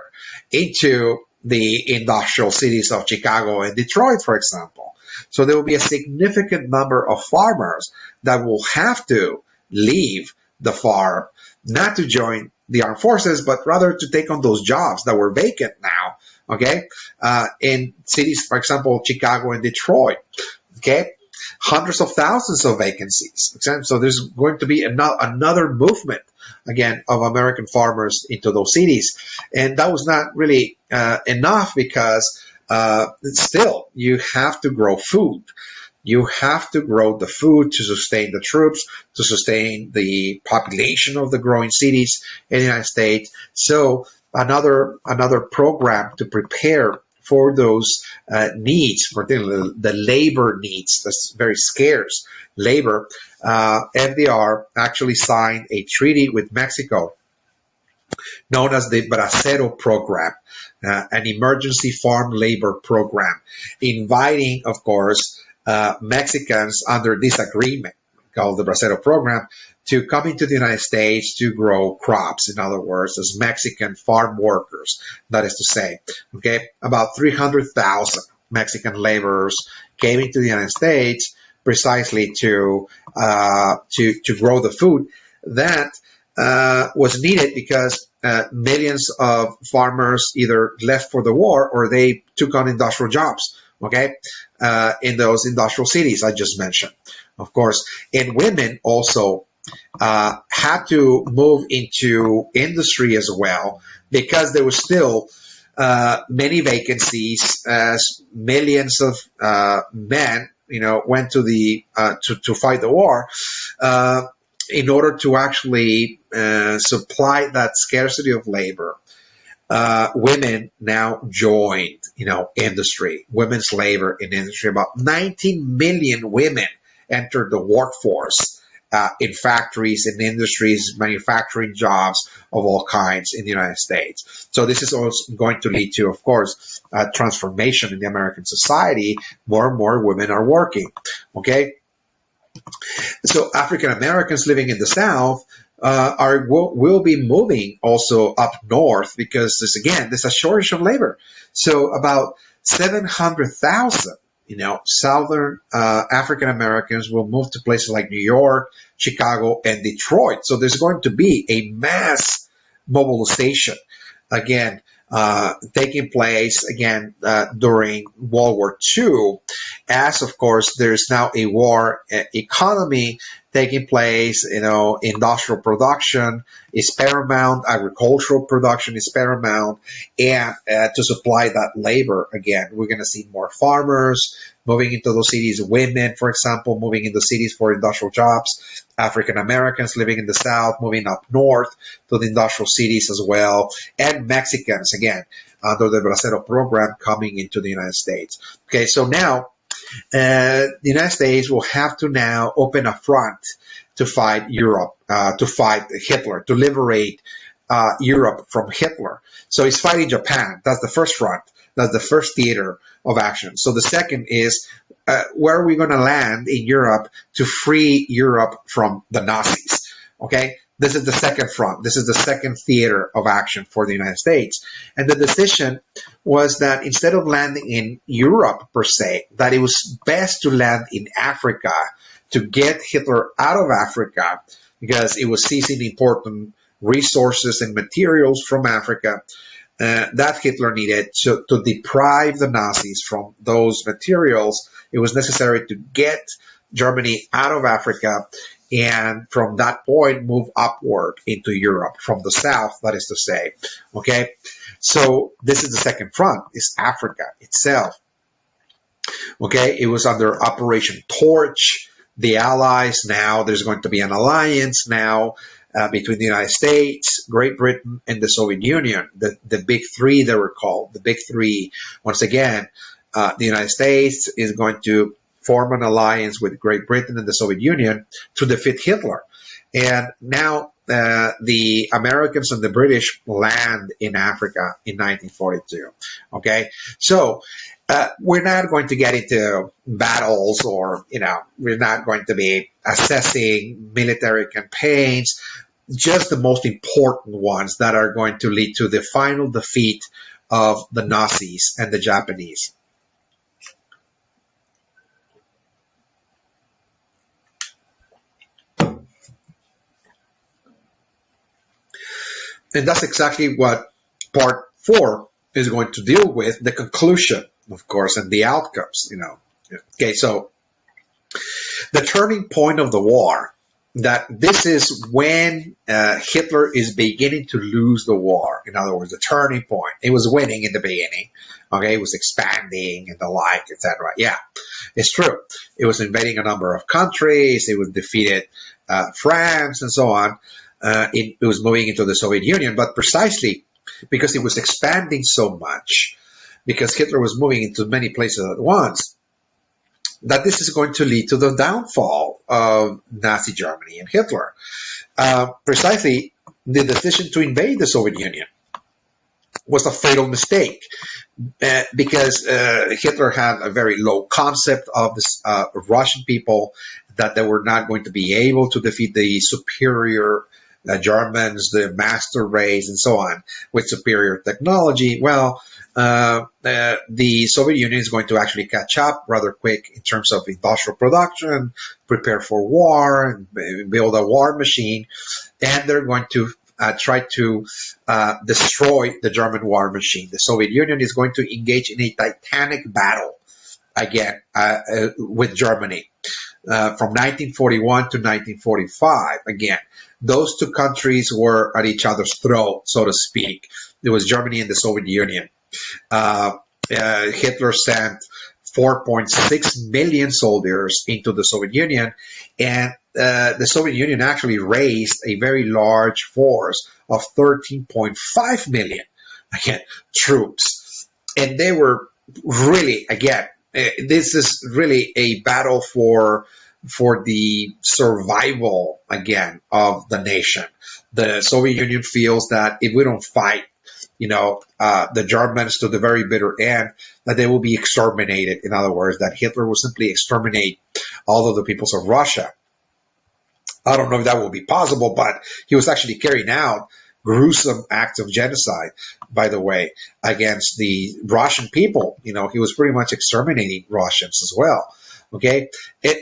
into the industrial cities of Chicago and Detroit, for example. So there will be a significant number of farmers that will have to leave the farm, not to join the armed forces, but rather to take on those jobs that were vacant now, okay, in cities, for example, Chicago and Detroit, okay, hundreds of thousands of vacancies. So there's going to be another movement, again, of American farmers into those cities. And that was not really enough, because still you have to grow food. You have to grow the food to sustain the troops, to sustain the population of the growing cities in the United States. So another program to prepare for those needs, particularly the labor needs, that's very scarce labor. FDR actually signed a treaty with Mexico known as the Bracero Program, an emergency farm labor program, inviting, of course, Mexicans under this agreement called the Bracero Program to come into the United States to grow crops. In other words, as Mexican farm workers, that is to say, okay, about 300,000 Mexican laborers came into the United States precisely to grow the food that was needed, because millions of farmers either left for the war or they took on industrial jobs, okay, in those industrial cities I just mentioned, of course. And women also had to move into industry as well, because there was still many vacancies, as millions of men, went to the to fight the war. In order to actually supply that scarcity of labor, women now joined, industry, women's labor in industry. About 19 million women entered the workforce in factories and industries, manufacturing jobs of all kinds in the United States. So this is also going to lead to, of course, a transformation in the American society. More and more women are working, okay? So African Americans living in the South will be moving also up north, because there's a shortage of labor. So about 700,000, Southern African Americans will move to places like New York, Chicago, and Detroit. So there's going to be a mass mobilization, again, taking place again during World War II, as of course there's now a war economy taking place. Industrial production is paramount, agricultural production is paramount, and to supply that labor, again, we're going to see more farmers moving into those cities, women, for example, moving into cities for industrial jobs, African Americans living in the South, moving up north to the industrial cities as well, and Mexicans, again, under the Bracero program, coming into the United States. Okay, so now the United States will have to now open a front to fight Europe, to fight Hitler, to liberate Europe from Hitler. So he's fighting Japan. That's the first front. That's the first theater of action. So the second is, where are we going to land in Europe to free Europe from the Nazis? Okay, this is the second front. This is the second theater of action for the United States. And the decision was that instead of landing in Europe per se, that it was best to land in Africa to get Hitler out of Africa, because it was seizing important resources and materials from Africa that Hitler needed to deprive the Nazis from those materials. It was necessary to get Germany out of Africa, and from that point move upward into Europe from the south, that is to say. Okay, so this is the second front, is Africa itself. Okay, it was under Operation Torch. The Allies, now there's going to be an alliance now between the United States, Great Britain, and the Soviet Union. The big three, they were called. The big three. Once again, the United States is going to form an alliance with Great Britain and the Soviet Union to defeat Hitler. And now the Americans and the British land in Africa in 1942. Okay, so we're not going to get into battles, or we're not going to be assessing military campaigns, just the most important ones that are going to lead to the final defeat of the Nazis and the Japanese. And that's exactly what part 4 is going to deal with, the conclusion, of course, and the outcomes, Okay, so the turning point of the war, that this is when Hitler is beginning to lose the war. In other words, the turning point. It was winning in the beginning. Okay, it was expanding and the like, etc. Yeah, it's true. It was invading a number of countries. It was defeated France and so on. It was moving into the Soviet Union, but precisely because it was expanding so much, because Hitler was moving into many places at once, that this is going to lead to the downfall of Nazi Germany and Hitler. Precisely, the decision to invade the Soviet Union was a fatal mistake, because Hitler had a very low concept of the Russian people, that they were not going to be able to defeat the superior Germans, the master race, and so on, with superior technology. Well, the Soviet Union is going to actually catch up rather quick in terms of industrial production, prepare for war, and build a war machine, and they're going to try to destroy the German war machine. The Soviet Union is going to engage in a titanic battle again with Germany. From 1941 to 1945, again, those two countries were at each other's throat, so to speak. It was Germany and the Soviet Union. Hitler sent 4.6 million soldiers into the Soviet Union, and the Soviet Union actually raised a very large force of 13.5 million, again, troops. And they were really, again, this is really a battle for the survival, again, of the nation. The Soviet Union feels that if we don't fight, the Germans to the very bitter end, that they will be exterminated. In other words, that Hitler will simply exterminate all of the peoples of Russia. I don't know if that will be possible, but he was actually carrying out gruesome acts of genocide, by the way, against the Russian people. He was pretty much exterminating Russians as well. Okay,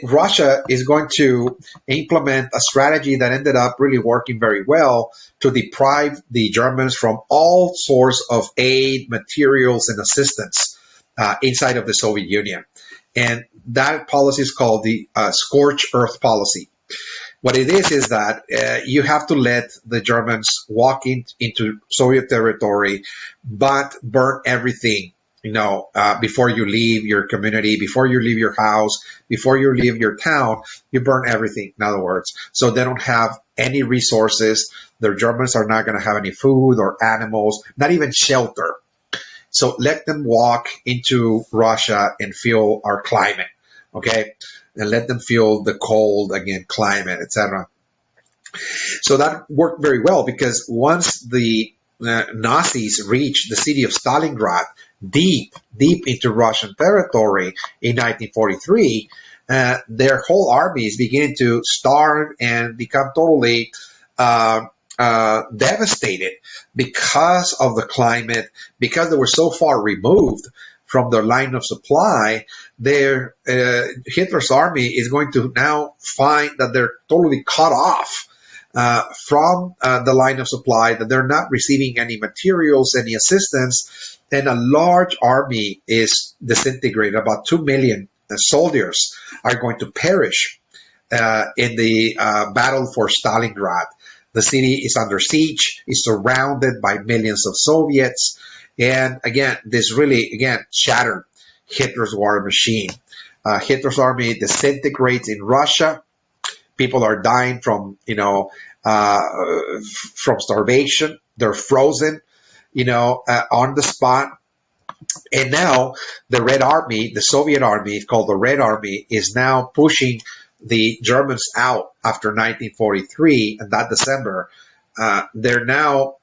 Russia is going to implement a strategy that ended up really working very well to deprive the Germans from all sorts of aid, materials, and assistance inside of the Soviet Union. And that policy is called the scorched earth policy. What it is that you have to let the Germans walk into Soviet territory, but burn everything. Before you leave your community, before you leave your house, before you leave your town, you burn everything. In other words, so they don't have any resources. The Germans are not going to have any food or animals, not even shelter. So let them walk into Russia and feel our climate, okay? And let them feel the cold, again, climate, etc. So that worked very well because once the Nazis reached the city of Stalingrad, deep into Russian territory in 1943, their whole armies began to starve and become totally devastated because of the climate, because they were so far removed from their line of supply. Their Hitler's army is going to now find that they're totally cut off from the line of supply, that they're not receiving any materials, any assistance, and a large army is disintegrated. About 2 million soldiers are going to perish in the battle for Stalingrad. The city is under siege, is surrounded by millions of Soviets. And again, this really, again, shattered Hitler's war machine. Hitler's army disintegrates in Russia. People are dying uh, from starvation. They're frozen, on the spot. And now the Red Army, the Soviet army, called the Red Army, is now pushing the Germans out after 1943, and that December. They're now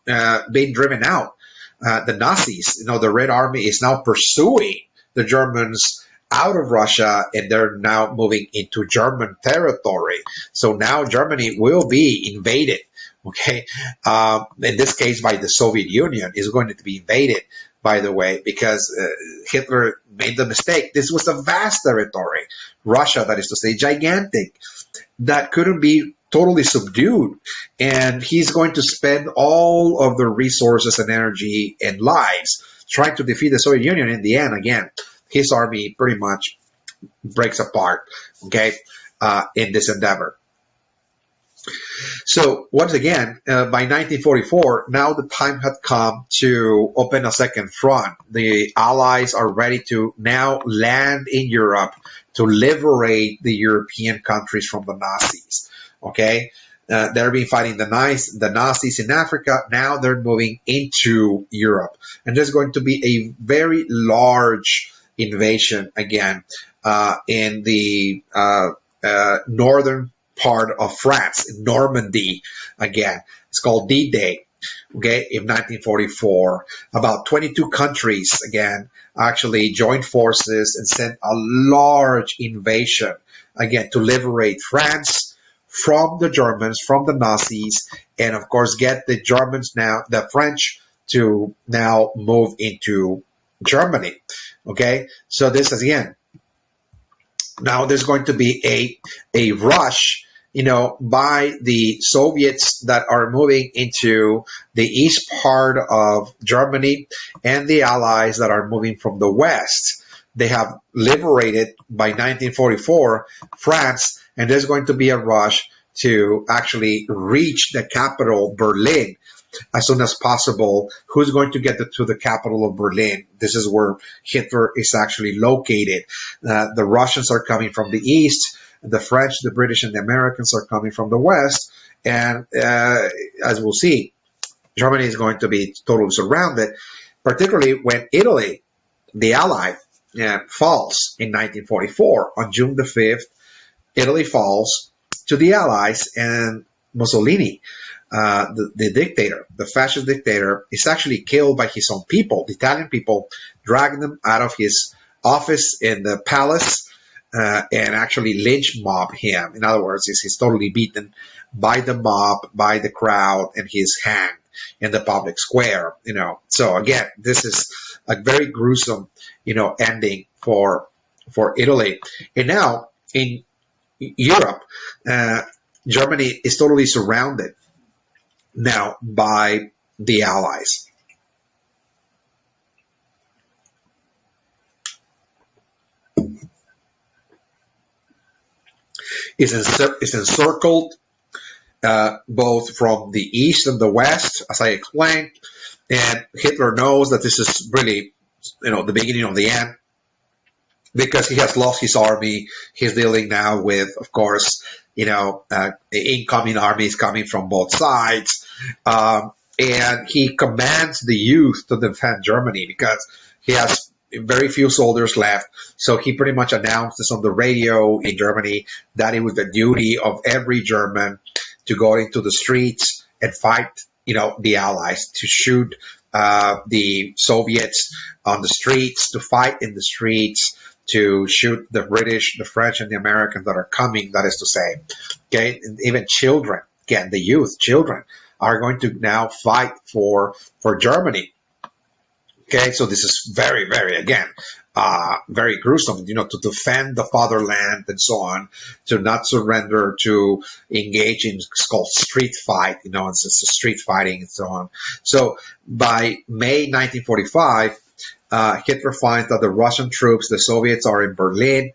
being driven out. The Nazis, the Red Army is now pursuing the Germans out of Russia, and they're now moving into German territory. So now Germany will be invaded. Okay, in this case by the Soviet Union is going to be invaded, by the way, because Hitler made the mistake. This was a vast territory, Russia, that is to say, gigantic, that couldn't be totally subdued. And he's going to spend all of the resources and energy and lives trying to defeat the Soviet Union. In the end, again, his army pretty much breaks apart, okay, in this endeavor. So once again, by 1944, now the time had come to open a second front. The Allies are ready to now land in Europe to liberate the European countries from the Nazis. Okay, they've been fighting the Nazis in Africa. Now they're moving into Europe, and there's going to be a very large invasion again in the northern part of France, Normandy again. It's called D-Day, okay, in 1944. About 22 countries, again, actually joined forces and sent a large invasion, again, to liberate France from the Germans, from the Nazis, and of course get the Germans now, the French, to now move into Germany, okay? So this is, again, now there's going to be a rush, by the Soviets that are moving into the east part of Germany and the Allies that are moving from the west. They have liberated by 1944 France, and there's going to be a rush to actually reach the capital, Berlin, as soon as possible. Who's going to get to the capital of Berlin? This is where Hitler is actually located. The Russians are coming from the east. The French, the British, and the Americans are coming from the west. And as we'll see, Germany is going to be totally surrounded, particularly when Italy, the ally, falls in 1944. On June the 5th, Italy falls to the Allies, and Mussolini, the dictator, the fascist dictator, is actually killed by his own people. The Italian people drag them out of his office in the palace and actually lynch mob him. In other words, he's totally beaten by the mob, by the crowd, and he's hanged in the public square. So again, this is a very gruesome, ending for Italy. And now in Europe, Germany is totally surrounded now by the Allies. is encircled both from the east and the west, as I explained. And Hitler knows that this is really, the beginning of the end, because he has lost his army. He's dealing now with, of course, incoming armies coming from both sides. And he commands the youth to defend Germany because he has very few soldiers left. So he pretty much announced this on the radio in Germany that it was the duty of every German to go into the streets and fight, the Allies, to shoot the Soviets on the streets, to fight in the streets, to shoot the British, the French, and the Americans that are coming, that is to say. Okay, and even children, again, the youth, children, are going to now fight for Germany. Okay, so this is very, very, again, very gruesome, to defend the fatherland and so on, to not surrender, to engage in, it's called street fight, it's a street fighting and so on. So by May 1945, Hitler finds that the Russian troops, the Soviets, are in Berlin,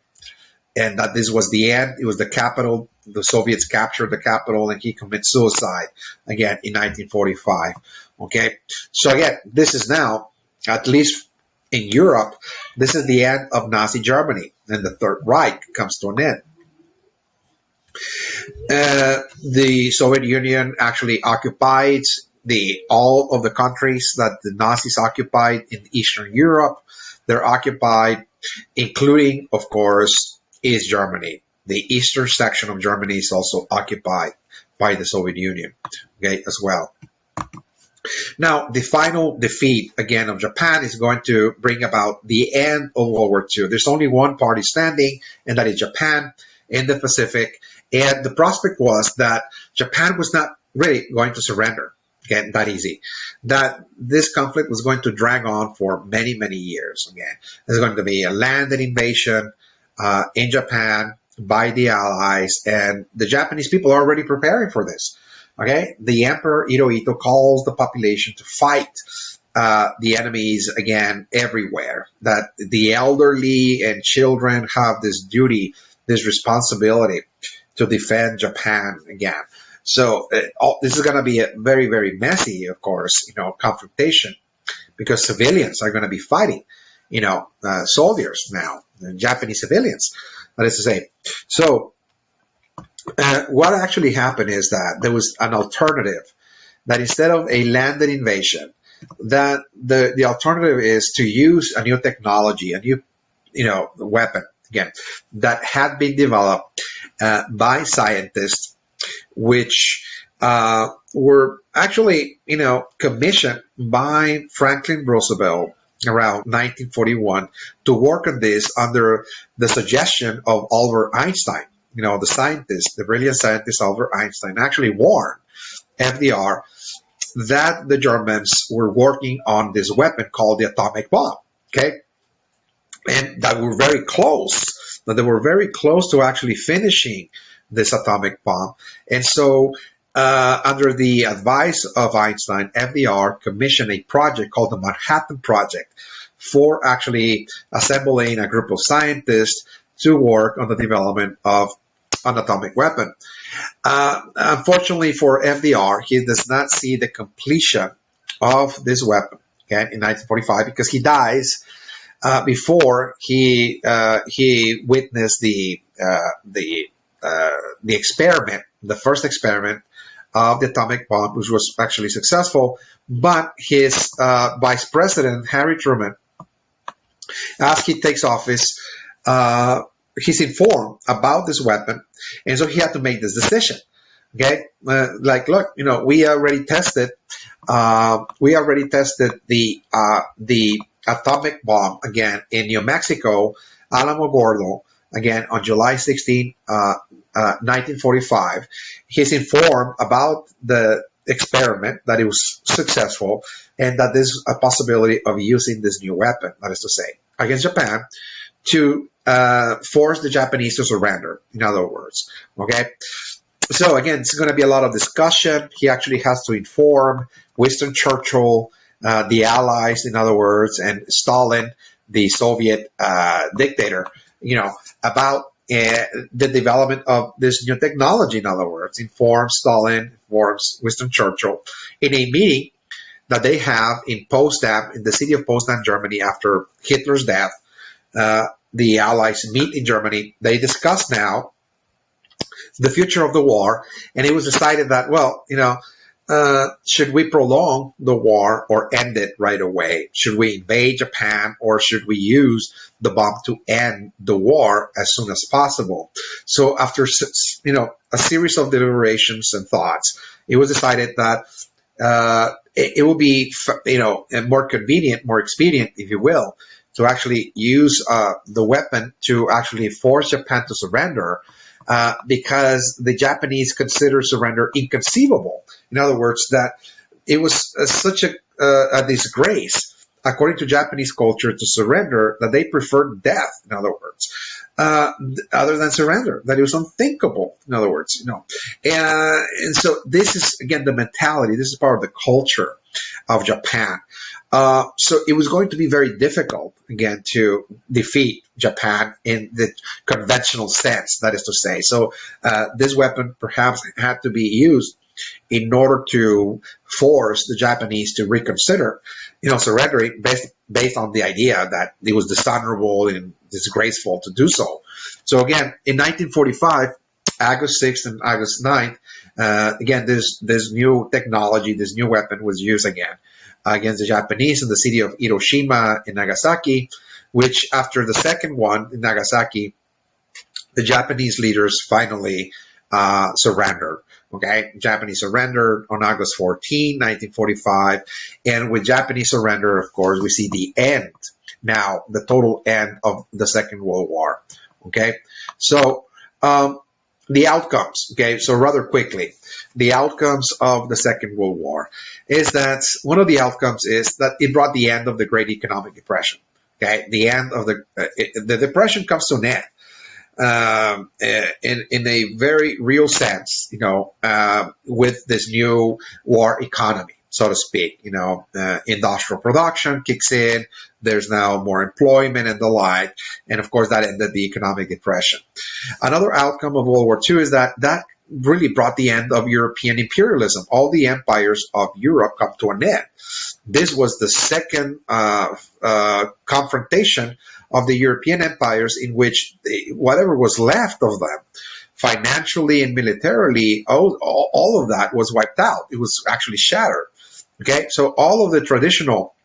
and that this was the end. It was the capital. The Soviets captured the capital, and he commits suicide again in 1945. Okay, so again, this is now, at least in Europe, this is the end of Nazi Germany, and the Third Reich comes to an end. The Soviet Union actually occupied all of the countries that the Nazis occupied in Eastern Europe. They're occupied, including, of course, East Germany. The eastern section of Germany is also occupied by the Soviet Union, okay, as well. Now, the final defeat, again, of Japan is going to bring about the end of World War II. There's only one party standing, and that is Japan in the Pacific. And the prospect was that Japan was not really going to surrender, again, that easy. That this conflict was going to drag on for many, many years. Again, there's going to be a landed invasion in Japan by the Allies, and the Japanese people are already preparing for this. Okay, the Emperor Hirohito calls the population to fight the enemies again everywhere. That the elderly and children have this duty, this responsibility to defend Japan again. So this is going to be a very, very messy, of course, confrontation, because civilians are going to be fighting, soldiers now, Japanese civilians, that is to say. So what actually happened is that there was an alternative, that instead of a landed invasion, that the alternative is to use a new technology, a new, weapon, again, that had been developed by scientists, which were actually, commissioned by Franklin Roosevelt around 1941 to work on this under the suggestion of Albert Einstein. The scientist, the brilliant scientist Albert Einstein, actually warned FDR that the Germans were working on this weapon called the atomic bomb. Okay, and that were very close. That they were very close to actually finishing this atomic bomb. And so, under the advice of Einstein, FDR commissioned a project called the Manhattan Project for actually assembling a group of scientists to work on the development of an atomic weapon. Unfortunately for FDR, he does not see the completion of this weapon, okay, in 1945, because he dies before he witnessed the experiment, the first experiment of the atomic bomb, which was actually successful. But his vice president, Harry Truman, as he takes office, he's informed about this weapon, and so he had to make this decision. Okay, look, we already tested the atomic bomb again in New Mexico, Alamogordo, again on July 16, 1945. He's informed about the experiment, that it was successful, and that there's a possibility of using this new weapon, that is to say, against Japan, to force the Japanese to surrender, in other words. Okay, so again, it's going to be a lot of discussion. He actually has to inform Winston Churchill, the Allies, in other words, and Stalin, the Soviet dictator, about the development of this new technology, in other words, informs Stalin, informs Winston Churchill in a meeting that they have in Potsdam, in the city of Potsdam, Germany, after Hitler's death. The Allies meet in Germany. They discuss now the future of the war, and it was decided that, well, should we prolong the war or end it right away? Should we invade Japan, or should we use the bomb to end the war as soon as possible? So after a series of deliberations and thoughts, it was decided that it will be more convenient, more expedient, if you will, to actually use the weapon to actually force Japan to surrender, because the Japanese consider surrender inconceivable. In other words, that it was such a disgrace, according to Japanese culture, to surrender, that they preferred death, in other words, other than surrender, that it was unthinkable, in other words. And so this is, again, the mentality. This is part of the culture of Japan. So it was going to be very difficult, again, to defeat Japan in the conventional sense, that is to say. So this weapon perhaps had to be used in order to force the Japanese to reconsider, surrendering based on the idea that it was dishonorable and disgraceful to do so. So again, in 1945, August 6th and August 9th, again, this new technology, this new weapon was used again against the Japanese in the city of Hiroshima and Nagasaki, which after the second one in Nagasaki, the Japanese leaders finally surrendered. Okay, Japanese surrendered on August 14, 1945, and with Japanese surrender, of course, we see the end, now the total end of the Second World War. Okay, so the outcomes, okay, so rather quickly, the outcomes of the Second World War is that one of the outcomes is that it brought the end of the Great Economic Depression. Okay, the end of the Depression comes to an end. In a very real sense, with this new war economy, so to speak, industrial production kicks in. There's now more employment and the like. And of course, that ended the economic depression. Another outcome of World War II is that really brought the end of European imperialism. All the empires of Europe come to an end. This was the second confrontation of the European empires, in which whatever was left of them, financially and militarily, all of that was wiped out. It was actually shattered. Okay, so all of the traditional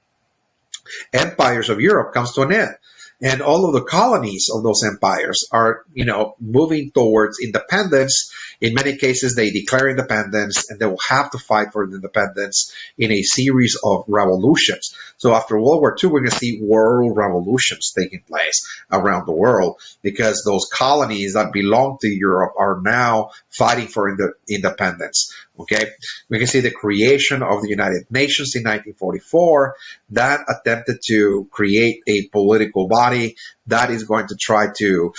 empires of Europe comes to an end. And all of the colonies of those empires are, moving towards independence. In many cases, they declare independence, and they will have to fight for independence in a series of revolutions. So after World War II, we're going to see world revolutions taking place around the world, because those colonies that belong to Europe are now fighting for independence. Okay, we can see the creation of the United Nations in 1944 that attempted to create a political body that is going to try to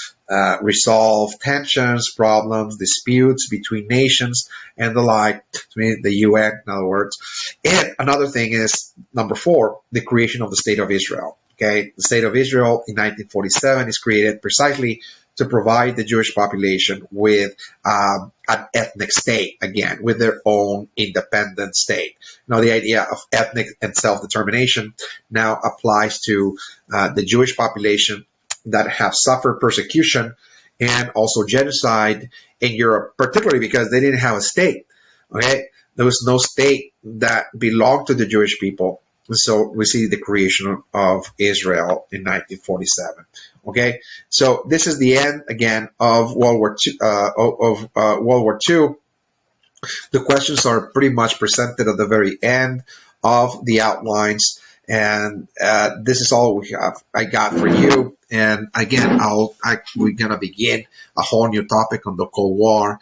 resolve tensions, problems, disputes between nations and the like, between the UN, in other words. And another thing is, number 4, the creation of the State of Israel. Okay, the State of Israel in 1947 is created precisely to provide the Jewish population with an ethnic state, again, with their own independent state. Now, the idea of ethnic and self-determination now applies to the Jewish population that have suffered persecution and also genocide in Europe, particularly because they didn't have a state. Okay, there was no state that belonged to the Jewish people. So we see the creation of Israel in 1947. Okay, so this is the end again of World War II. World War II. The questions are pretty much presented at the very end of the outlines, and this is all I got for you. And again, we're gonna begin a whole new topic on the Cold War,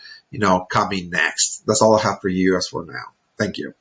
coming next. That's all I have for you as for now. Thank you.